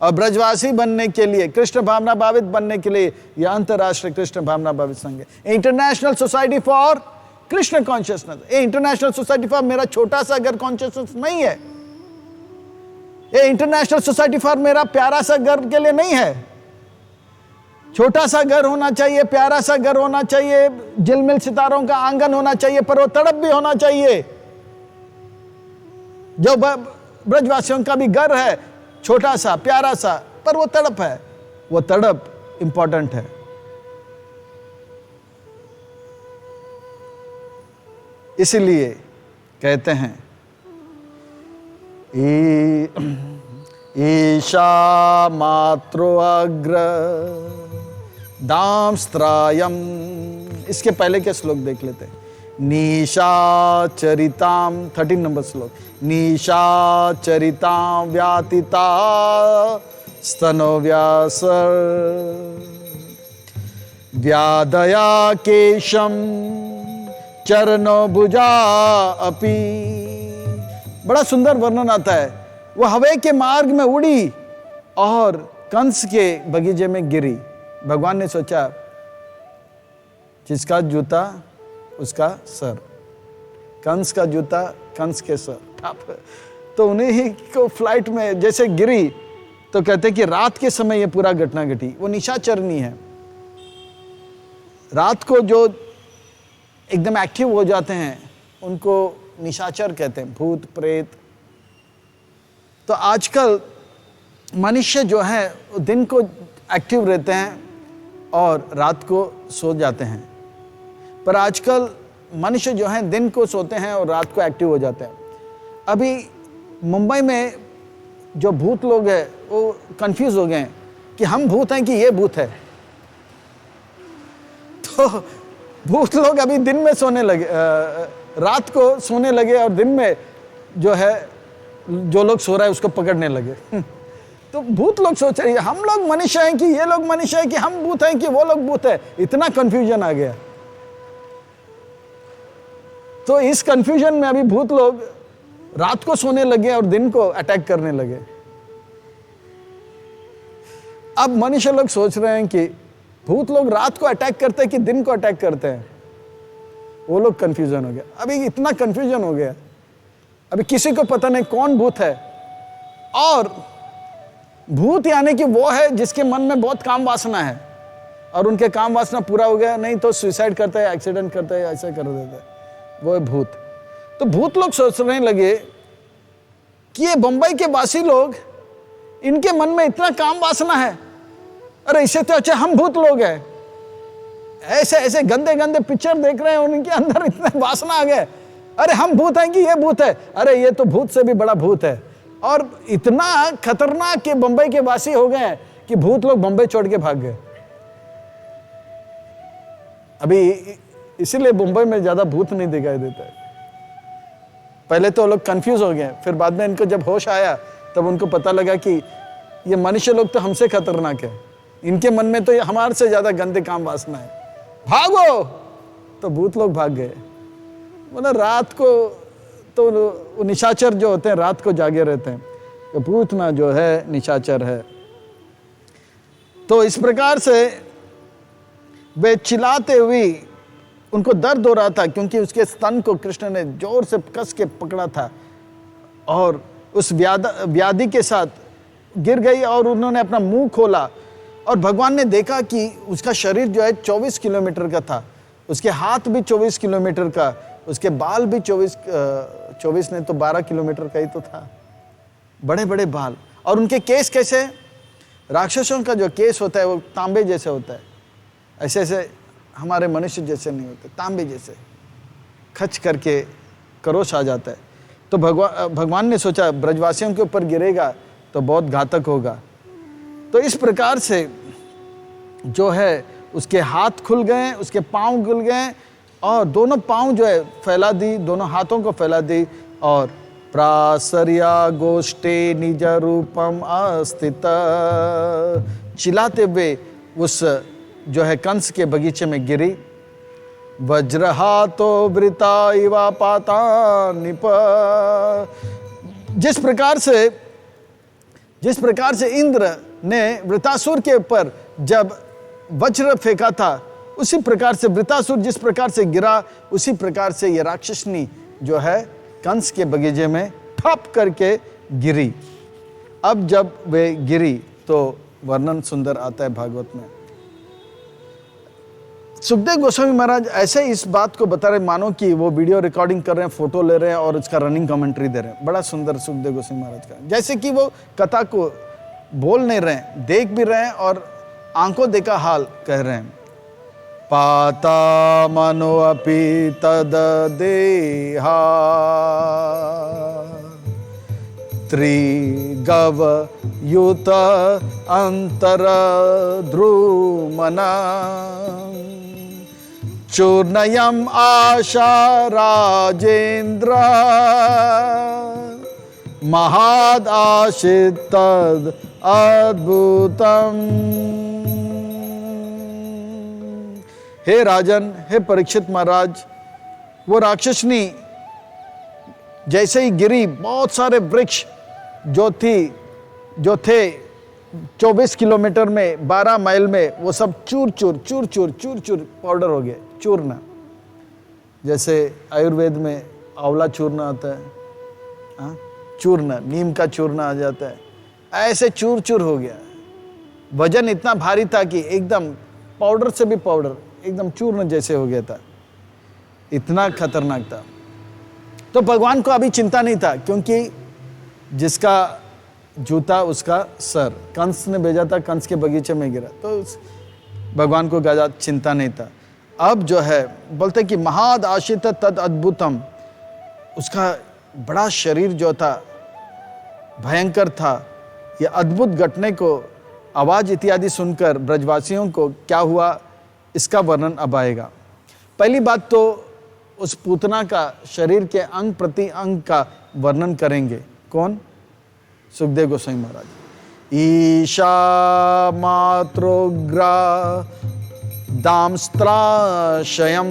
और ब्रजवासी बनने के लिए, कृष्ण भावना भावित बनने के लिए यह अंतर्राष्ट्रीय कृष्ण भावना भावित संघ है। International society for Krishna consciousness. ये इंटरनेशनल सोसाइटी फॉर मेरा छोटा सा घर कॉन्शियसनेस नहीं है। ये इंटरनेशनल सोसाइटी फॉर मेरा प्यारा सा घर के लिए नहीं है। छोटा सा घर होना चाहिए, प्यारा सा घर होना चाहिए, झिलमिल सितारों का आंगन होना चाहिए, पर वो तड़प भी होना चाहिए। जो ब्रजवासियों का भी घर है, छोटा सा प्यारा सा, पर वो तड़प है। वो तड़प इंपॉर्टेंट है। इसलिए कहते हैं ईशा मात्रो अग्र दामस्त्रायम। इसके पहले के श्लोक देख लेते हैं। निशाचरिताम 13 नंबर श्लोक। निशाचरिताम व्यातिता स्तनो व्यासर व्यादया केशम चरणो भुजा अपि। बड़ा सुंदर वर्णन आता है। वो हवा के मार्ग में उड़ी और कंस के बगीचे में गिरी। भगवान ने सोचा जिसका जूता उसका सर, कंस का जूता कंस के सर। तो उन्हें ही को फ्लाइट में जैसे गिरी तो कहते कि रात के समय ये पूरा घटना घटी। वो निशाचरनी है। रात को जो एकदम एक्टिव हो जाते हैं उनको निशाचर कहते हैं, भूत प्रेत। तो आजकल मनुष्य जो है दिन को एक्टिव रहते हैं और रात को सो जाते हैं। पर आजकल मनुष्य जो हैं दिन को सोते हैं और रात को एक्टिव हो जाते हैं। अभी मुंबई में जो भूत लोग हैं वो कंफ्यूज हो गए हैं कि हम भूत हैं कि ये भूत है। तो भूत लोग अभी दिन में सोने लगे, रात को सोने लगे और दिन में जो है जो लोग सो रहा है उसको पकड़ने लगे। तो भूत लोग सोच रहे हैं हम लोग मनुष्य हैं कि ये लोग मनुष्य हैं कि हम भूत हैं कि वो लोग भूत है। इतना कंफ्यूजन आ गया। तो इस कंफ्यूजन में अभी भूत लोग रात को सोने लगे और दिन को अटैक करने लगे। अब मनुष्य लोग सोच रहे हैं कि भूत लोग रात को अटैक करते हैं कि दिन को अटैक करते हैं। वो लोग कंफ्यूजन हो गया। अभी इतना कंफ्यूजन हो गया, अभी किसी को पता नहीं कौन भूत है। और भूत यानी कि वो है जिसके मन में बहुत काम वासना है और उनके काम वासना पूरा हो गया, नहीं तो सुसाइड करता है, एक्सीडेंट करता है, ऐसा कर देता है, वो है भूत। तो भूत लोग सोचने लगे कि ये बंबई के वासी लोग, इनके मन में इतना काम वासना है, अरे इससे तो अच्छा हम भूत लोग हैं। ऐसे ऐसे गंदे गंदे पिक्चर देख रहे हैं और इनके अंदर इतना वासना आ गया, अरे हम भूत हैं कि ये भूत है, अरे ये तो भूत से भी बड़ा भूत है। और इतना खतरनाक कि बंबई के वासी हो गए हैं कि भूत लोग बंबई छोड़ के भाग गए। अभी इसीलिए मुंबई में ज्यादा भूत नहीं दिखाई देता है। पहले तो लोग कंफ्यूज हो गए, फिर बाद में इनको जब होश आया तब उनको पता लगा कि ये मनुष्य लोग तो हमसे खतरनाक है, इनके मन में तो ये हमारे से ज्यादा गंदे काम वासना है, भागो। तो भूत लोग भाग गए। मतलब रात को तो निशाचर जो होते हैं रात को जागे रहते हैं, तो भूत ना जो है निशाचर है। तो इस प्रकार से वे चिल्लाते हुए, उनको दर्द हो रहा था क्योंकि उसके स्तन को कृष्ण ने जोर से कस के पकड़ा था और उस व्याधि के साथ गिर गई और उन्होंने अपना मुंह खोला और भगवान ने देखा कि उसका शरीर जो है 24 किलोमीटर का था, उसके हाथ भी 24 किलोमीटर का, उसके बाल भी 24 नहीं तो 12 किलोमीटर का ही तो था, बड़े बड़े बाल। और उनके केस कैसे, राक्षसों का जो केस होता है वो तांबे जैसे होता है, ऐसे ऐसे हमारे मनुष्य जैसे नहीं होते, तांबे जैसे खच करके करोश आ जाता है। तो भगवान ने सोचा ब्रजवासियों के ऊपर गिरेगा तो बहुत घातक होगा। तो इस प्रकार से जो है उसके हाथ खुल गए, उसके पांव खुल गए और दोनों पांव जो है फैला दी, दोनों हाथों को फैला दी और प्रासर्या गोष्ठे निज रूपम अस्थित, चिल्लाते हुए उस जो है कंस के बगीचे में गिरी। वज्रहातो वृता इवा पाता निप, जिस प्रकार से इंद्र ने वृतासुर के ऊपर जब वज्र फेंका था, उसी प्रकार से वृतासुर जिस प्रकार से गिरा, उसी प्रकार से ये राक्षसनी जो है कंस के बगीचे में ठप करके गिरी। अब जब वे गिरी तो वर्णन सुंदर आता है भागवत में। सुखदेव गोस्वामी महाराज ऐसे इस बात को बता रहे मानो कि वो वीडियो रिकॉर्डिंग कर रहे हैं, फोटो ले रहे हैं और उसका रनिंग कमेंट्री दे रहे हैं। बड़ा सुंदर सुखदेव गोस्वामी महाराज का, जैसे कि वो कथा को बोल नहीं रहे हैं, देख भी रहे हैं और आंखों देखा हाल कह रहे हैं। पाता मनो अपि तद देहा त्रिगव युत अंतर ध्रुमना चूर्णयम आशा राजेंद्र महादाशित तद अद्भुतम। हे राजन, हे परीक्षित महाराज, वो राक्षसनी जैसे ही गिरी, बहुत सारे वृक्ष जो थे 24 किलोमीटर में, 12 माइल में, वो सब चूर चूर पाउडर हो गए, चूर्ण। जैसे आयुर्वेद में आंवला चूर्ण आता है, हाँ, चूर्ण, नीम का चूर्ण आ जाता है, ऐसे चूर हो गया। वजन इतना भारी था कि एकदम पाउडर से भी पाउडर, एकदम चूर्ण जैसे हो गया था, इतना खतरनाक था। तो भगवान को अभी चिंता नहीं था, क्योंकि जिसका जूता उसका सर, कंस ने भेजा था, कंस के बगीचे में गिरा, तो भगवान को ज्यादा चिंता नहीं था। अब जो है बोलते कि महादाशित तद अद्भुतम, उसका बड़ा शरीर जो था भयंकर था। यह अद्भुत घटने को, आवाज इत्यादि सुनकर ब्रजवासियों को क्या हुआ, इसका वर्णन अब आएगा। पहली बात तो उस पूतना का शरीर के अंग प्रति अंग का वर्णन करेंगे। कौन? सुखदेव गोस्वामी महाराज। ईशा मातृग्रा दामस्त्राशयम,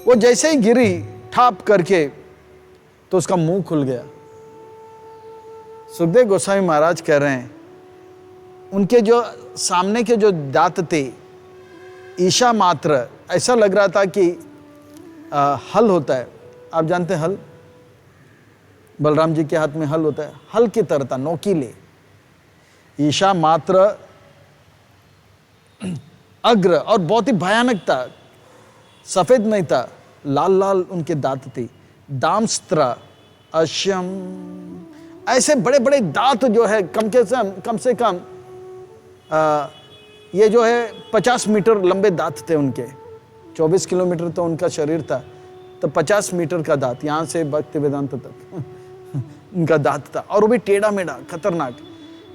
वो जैसे ही गिरी ठाप करके तो उसका मुंह खुल गया। सुखदेव गोस्वामी महाराज कह रहे हैं, उनके जो सामने के जो दांत थे, ईशा मात्र, ऐसा लग रहा था कि हल होता है, आप जानते हैं हल, बलराम जी के हाथ में हल होता है, हल की तरह था, नोकीले। ईशा मात्र अग्र, और बहुत ही भयानक था, सफेद नहीं था, लाल लाल उनके दांत थे। दामस्त्र अश्यम, ऐसे बड़े बड़े दांत जो है, कम से कम ये जो है 50 मीटर लंबे दांत थे उनके। 24 किलोमीटर तो उनका शरीर था, तो 50 मीटर का दांत, यहाँ से भक्ति वेदांत तक उनका दांत था, और वो भी टेढ़ा मेढ़ा, खतरनाक।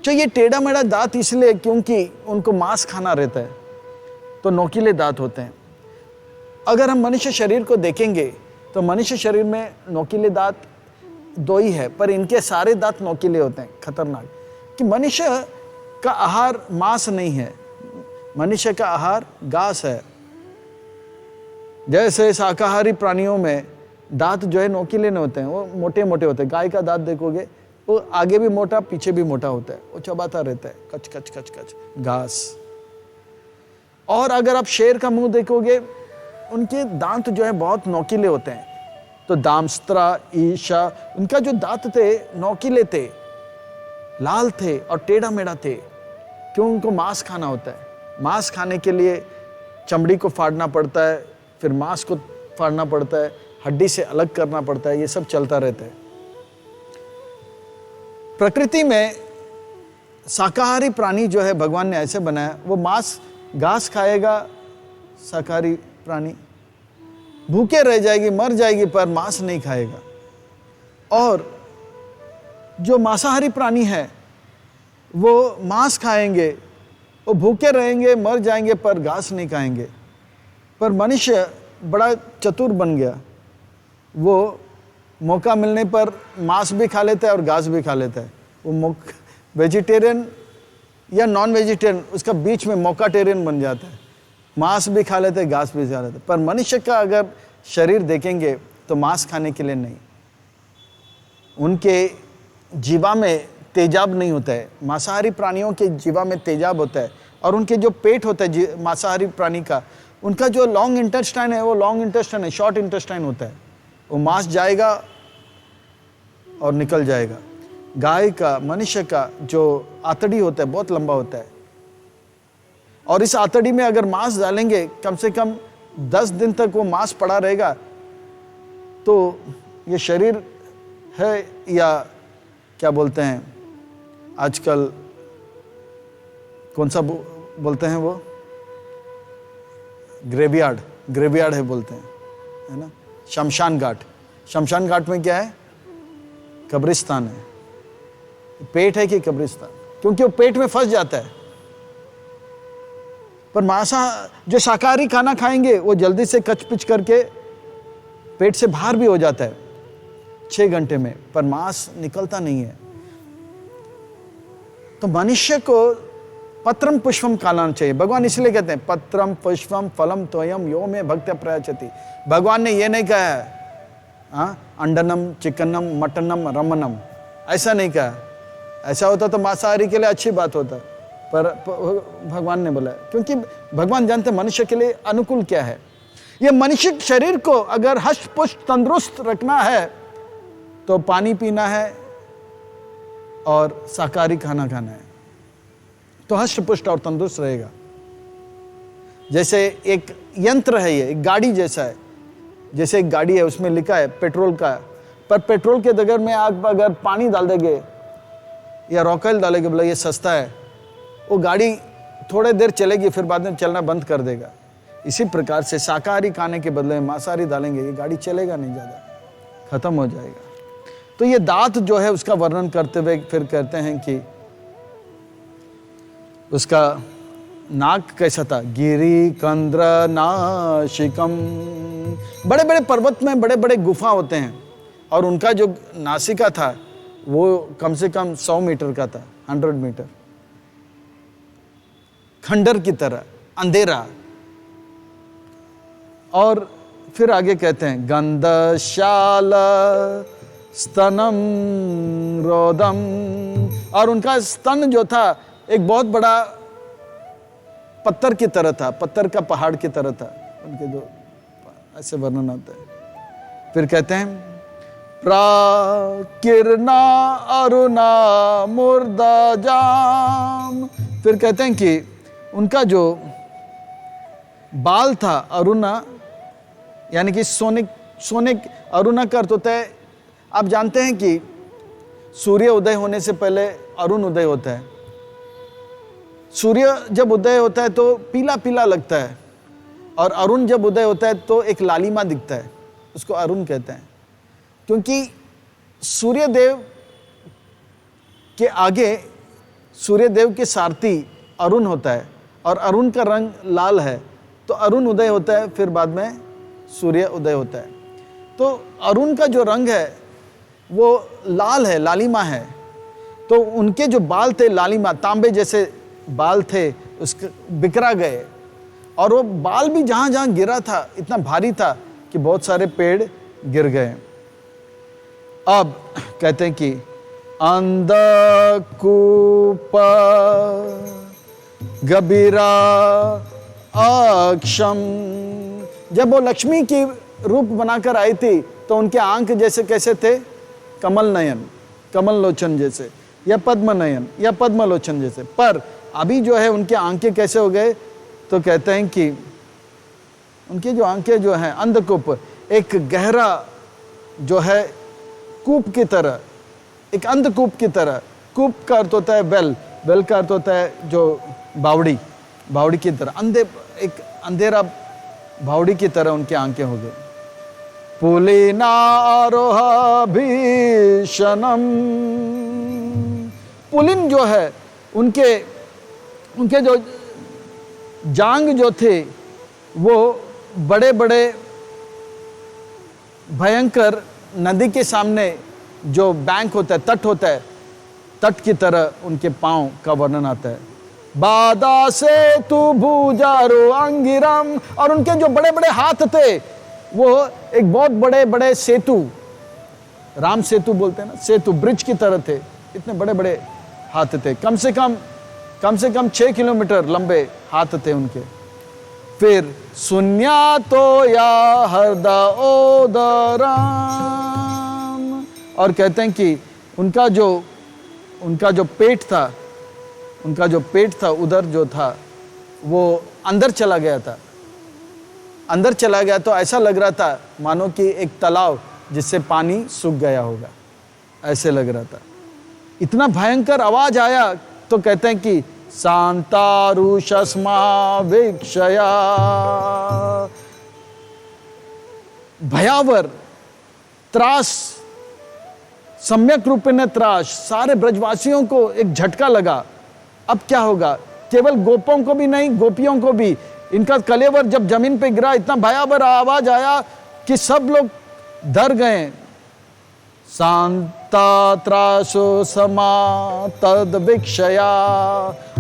तो ये टेढ़ा मेढ़ा दांत इसलिए क्योंकि उनको मांस खाना रहता है, तो नोकीले दांत होते हैं। अगर हम मनुष्य शरीर को देखेंगे तो मनुष्य शरीर में नोकीले दांत 2 ही है, पर इनके सारे दांत नोकीले होते हैं, खतरनाक। कि मनुष्य का आहार मांस नहीं है, मनुष्य का आहार घास है। जैसे शाकाहारी प्राणियों में दांत जो है नोकीले नहीं होते हैं, वो मोटे मोटे होते हैं। गाय का दांत देखोगे, वो आगे भी मोटा पीछे भी मोटा होता है, वो चबाता रहता है, कच कच कच कच घास। और अगर आप शेर का मुंह देखोगे, उनके दांत जो है बहुत नोकीले होते हैं। तो दामस्त्रा, ईशा, उनका जो दांत थे नोकीले थे, लाल थे और टेढ़ा मेढ़ा थे, क्यों? उनको मांस खाना होता है। मांस खाने के लिए चमड़ी को फाड़ना पड़ता है, फिर मांस को फाड़ना पड़ता है, हड्डी से अलग करना पड़ता है, ये सब चलता रहता है। प्रकृति में शाकाहारी प्राणी जो है भगवान ने ऐसे बनाया, वो मांस घास खाएगा, शाकाहारी प्राणी भूखे रह जाएगी, मर जाएगी, पर मांस नहीं खाएगा। और जो मांसाहारी प्राणी है वो मांस खाएंगे, वो भूखे रहेंगे, मर जाएंगे, पर घास नहीं खाएंगे। पर मनुष्य बड़ा चतुर बन गया, वो मौका मिलने पर मांस भी खा लेता है और घास भी खा लेता है। वो वेजिटेरियन या नॉन वेजिटेरियन, उसका बीच में मौकाटेरियन बन जाता है, मांस भी खा लेते हैं, घास भी खा लेते हैं। पर मनुष्य का अगर शरीर देखेंगे तो मांस खाने के लिए नहीं, उनके जीवा में तेजाब नहीं होता है। मांसाहारी प्राणियों के जीवा में तेजाब होता है, और उनके जो पेट होता है मांसाहारी प्राणी का, उनका जो लॉन्ग इंटेस्टाइन है वो लॉन्ग इंटेस्टाइन है, शॉर्ट इंटेस्टाइन होता है। वो मांस जाएगा और निकल जाएगा। गाय का, मनुष्य का जो आतड़ी होता है बहुत लंबा होता है, और इस आतड़ी में अगर मांस डालेंगे, कम से कम 10 दिन तक वो मांस पड़ा रहेगा, तो ये शरीर है, या क्या बोलते हैं आजकल, कौन सा बोलते हैं वो, ग्रेवयार्ड है बोलते हैं, है ना, शमशान घाट। शमशान घाट में क्या है? कब्रिस्तान है। पेट है कि कब्रिस्तान? क्योंकि वो पेट में फंस जाता है। पर जो शाकाहारी खाना खाएंगे वो जल्दी से कच पिच करके पेट से बाहर भी हो जाता है 6 घंटे में, पर मांस निकलता नहीं है। तो मनुष्य को पत्रम पुष्पम खाना चाहिए। भगवान इसलिए कहते हैं पत्रम पुष्पम फलम तोयम यो में भक्त प्रयचति। भगवान ने ये नहीं कहा है अंडनम चिकनम मटनम रमनम, ऐसा नहीं कहा। ऐसा होता तो मांसाहारी के लिए अच्छी बात होता, पर भगवान ने बोला, क्योंकि भगवान जानते मनुष्य के लिए अनुकूल क्या है। ये मनुष्य शरीर को अगर हष्ट पुष्ट तंदुरुस्त रखना है तो पानी पीना है और शाकाहारी खाना खाना है, तो हष्ट पुष्ट और तंदुरुस्त रहेगा। जैसे एक यंत्र है, ये एक गाड़ी जैसा है। जैसे एक गाड़ी है, उसमें लिखा है पेट्रोल का, पर पेट्रोल के जगह में आप अगर पानी डाल देंगे या रॉकेल डालेंगे, बोला ये सस्ता है, वो गाड़ी थोड़े देर चलेगी, फिर बाद में चलना बंद कर देगा। इसी प्रकार से शाकाहारी खाने के बदले मांसाहारी डालेंगे, ये गाड़ी चलेगा नहीं, ज़्यादा खत्म हो जाएगा। तो ये दांत जो है उसका वर्णन करते हुए फिर कहते हैं कि उसका नाक कैसा था, गिरी कंद्र नाशिकम। बड़े बड़े पर्वत में बड़े बड़े गुफा होते हैं और उनका जो नासिका था वो कम से कम 100 मीटर का था, 100 मीटर, खंडर की तरह अंधेरा। और फिर आगे कहते हैं गंधशाल स्तनम रोदम, और उनका स्तन जो था एक बहुत बड़ा पत्थर की तरह था, पत्थर का पहाड़ की तरह था उनके, जो ऐसे वर्णन आता है। फिर कहते हैं प्राकिरना अरुणा मुर्दा जाम। फिर कहते हैं कि उनका जो बाल था अरुणा, यानी कि सोने अरुणा का अर्थ होता है, आप जानते हैं कि सूर्य उदय होने से पहले अरुण उदय होता है। सूर्य जब उदय होता है तो पीला पीला लगता है, और अरुण जब उदय होता है तो एक लालिमा दिखता है, उसको अरुण कहते हैं। क्योंकि सूर्यदेव के आगे सूर्यदेव के सारथी अरुण होता है, और अरुण का रंग लाल है, तो अरुण उदय होता है, फिर बाद में सूर्य उदय होता है। तो अरुण का जो रंग है वो लाल है, लालिमा है। तो उनके जो बाल थे लालिमा, तांबे जैसे बाल थे, उसके बिखरा गए, और वो बाल भी जहाँ जहाँ गिरा था इतना भारी था कि बहुत सारे पेड़ गिर गए। अब कहते हैं कि अंधकूप गबीरा अक्षम। जब वो लक्ष्मी की रूप बनाकर आई थी तो उनके आंख जैसे कैसे थे, कमल नयन, कमल लोचन जैसे, या पद्म नयन या पद्म लोचन जैसे। पर अभी जो है उनके आंखें कैसे हो गए, तो कहते हैं कि उनकी जो आंखें जो हैं अंधकूप, एक गहरा जो है कूप की तरह, एक अंधकूप की तरह। कूप का अर्थ होता है बेल, बेल का अर्थ होता है जो बावड़ी, बावड़ी की तरह एक अंधेरा बावड़ी की तरह उनकी आंखें हो गई। पुलिनारोह भीषणम। पुलिन जो है उनके जो जांग जो थे वो बड़े बड़े भयंकर नदी के सामने जो बैंक होता है, तट होता है, तट की तरह उनके पांव का वर्णन आता है। बादा से तू भूजारो अंगिरम। और उनके जो बड़े बड़े हाथ थे वो एक बहुत बड़े बड़े सेतु, राम सेतु बोलते हैं ना, सेतु ब्रिज की तरह थे, इतने बड़े बड़े हाथ थे, कम से कम 6 किलोमीटर लंबे हाथ थे उनके। फिर सुन्या तो या हरदा ओदराम। और कहते हैं कि उनका जो पेट था, उनका जो पेट था, उधर जो था वो अंदर चला गया था, अंदर चला गया तो ऐसा लग रहा था मानो कि एक तालाब जिससे पानी सूख गया होगा, ऐसे लग रहा था। इतना भयंकर आवाज आया तो कहते हैं कि शांतारुषस्मा वीक्षया। भयावर त्रास, सम्यक रूप में त्रास, सारे ब्रजवासियों को एक झटका लगा। अब क्या होगा, केवल गोपों को भी नहीं, गोपियों को भी। इनका कलेवर जब जमीन पे गिरा, इतना भयावह आवाज आया कि सब लोग डर गए। शांता त्रासो समा तद विक्षया,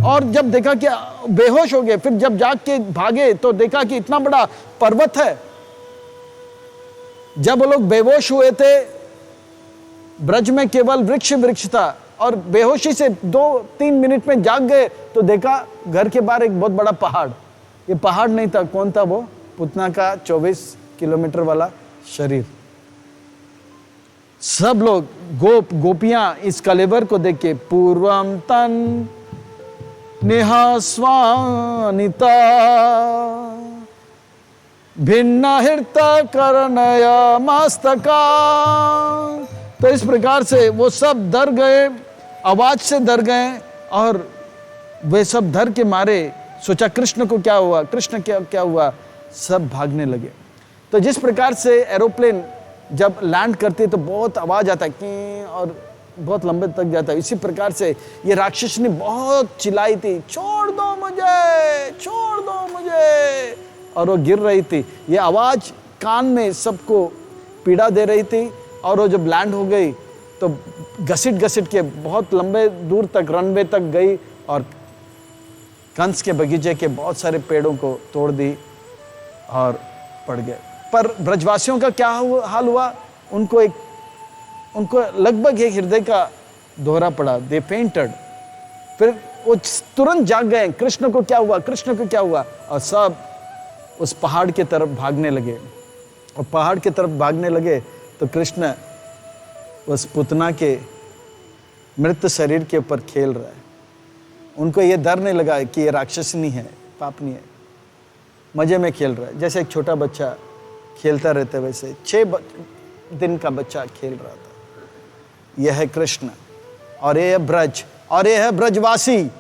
और जब देखा कि बेहोश हो गए, फिर जब जाग के भागे तो देखा कि इतना बड़ा पर्वत है। जब वो लोग बेहोश हुए थे, ब्रज में केवल वृक्ष था, और बेहोशी से 2-3 मिनट में जाग गए तो देखा घर के बाहर एक बहुत बड़ा पहाड़। ये पहाड़ नहीं था, कौन था वो? पुतना का 24 किलोमीटर वाला शरीर। सब लोग गोपियां इस कलेवर को देख के पूर्वम तन निहास्वानिता भिन्न हृत कर्णय मस्तका। तो इस प्रकार से वो सब डर गए, आवाज से डर गए, और वे सब डर के मारे सोचा कृष्ण को क्या हुआ, कृष्ण क्या हुआ, सब भागने लगे। तो जिस प्रकार से एरोप्लेन जब लैंड करती है तो बहुत आवाज आता है कि, और बहुत लंबे तक जाता है, इसी प्रकार से ये राक्षस ने बहुत चिल्लाई थी, छोड़ दो मुझे, छोड़ दो मुझे, और वो गिर रही थी। ये आवाज कान में सबको पीड़ा दे रही थी। और वो जब लैंड हो गई तो घसीट के बहुत लंबे दूर तक रनवे तक गई, और कंस के बगीचे के बहुत सारे पेड़ों को तोड़ दी और पड़ गए। पर ब्रजवासियों का क्या हाल हुआ? उनको लगभग एक हृदय का दोहरा पड़ा, दे फेंटेड। फिर वो तुरंत जाग गए, कृष्ण को क्या हुआ, कृष्ण को क्या हुआ, और सब उस पहाड़ की तरफ भागने लगे। और पहाड़ की तरफ भागने लगे तो कृष्ण उस पुतना के मृत शरीर के ऊपर खेल रहा है। उनको ये डर नहीं लगा कि ये राक्षसनी है, पापनी है, मजे में खेल रहा है। जैसे एक छोटा बच्चा खेलता रहता है, वैसे 6 दिन का बच्चा खेल रहा था। यह है कृष्ण, और ये है ब्रज, और ये है ब्रजवासी।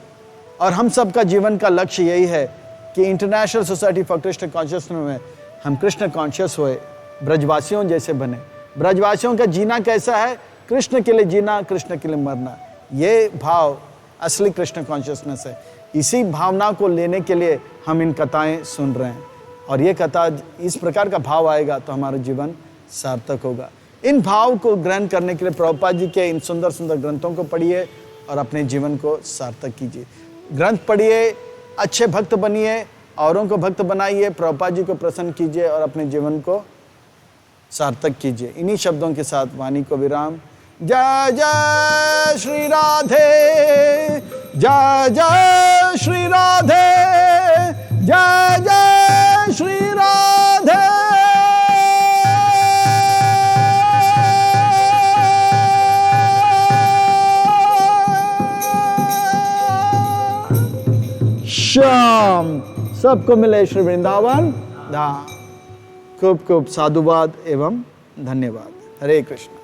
और हम सब का जीवन का लक्ष्य यही है कि international society for Krishna consciousness में हम कृष्ण कॉन्शियस होए, ब्रजवासियों जैसे बने। ब्रजवासियों का जीना कैसा है? कृष्ण के लिए जीना, कृष्ण के लिए मरना। ये भाव असली कृष्ण कॉन्शियसनेस है। इसी भावना को लेने के लिए हम इन कथाएं सुन रहे हैं, और ये कथा इस प्रकार का भाव आएगा तो हमारा जीवन सार्थक होगा। इन भाव को ग्रहण करने के लिए प्रभुपाद जी के इन सुंदर सुंदर ग्रंथों को पढ़िए और अपने जीवन को सार्थक कीजिए। ग्रंथ पढ़िए, अच्छे भक्त बनिए, औरों को भक्त बनाइए, प्रभुपाद जी को प्रसन्न कीजिए और अपने जीवन को सार्थक कीजिए। इन्हीं शब्दों के साथ वाणी को विराम। जय जय श्री राधे, जय जय श्री राधे, जय जय श्री राधे। श्याम सबको मिले श्री वृंदावन धाम। खूब खूब साधुवाद एवं धन्यवाद। हरे कृष्ण।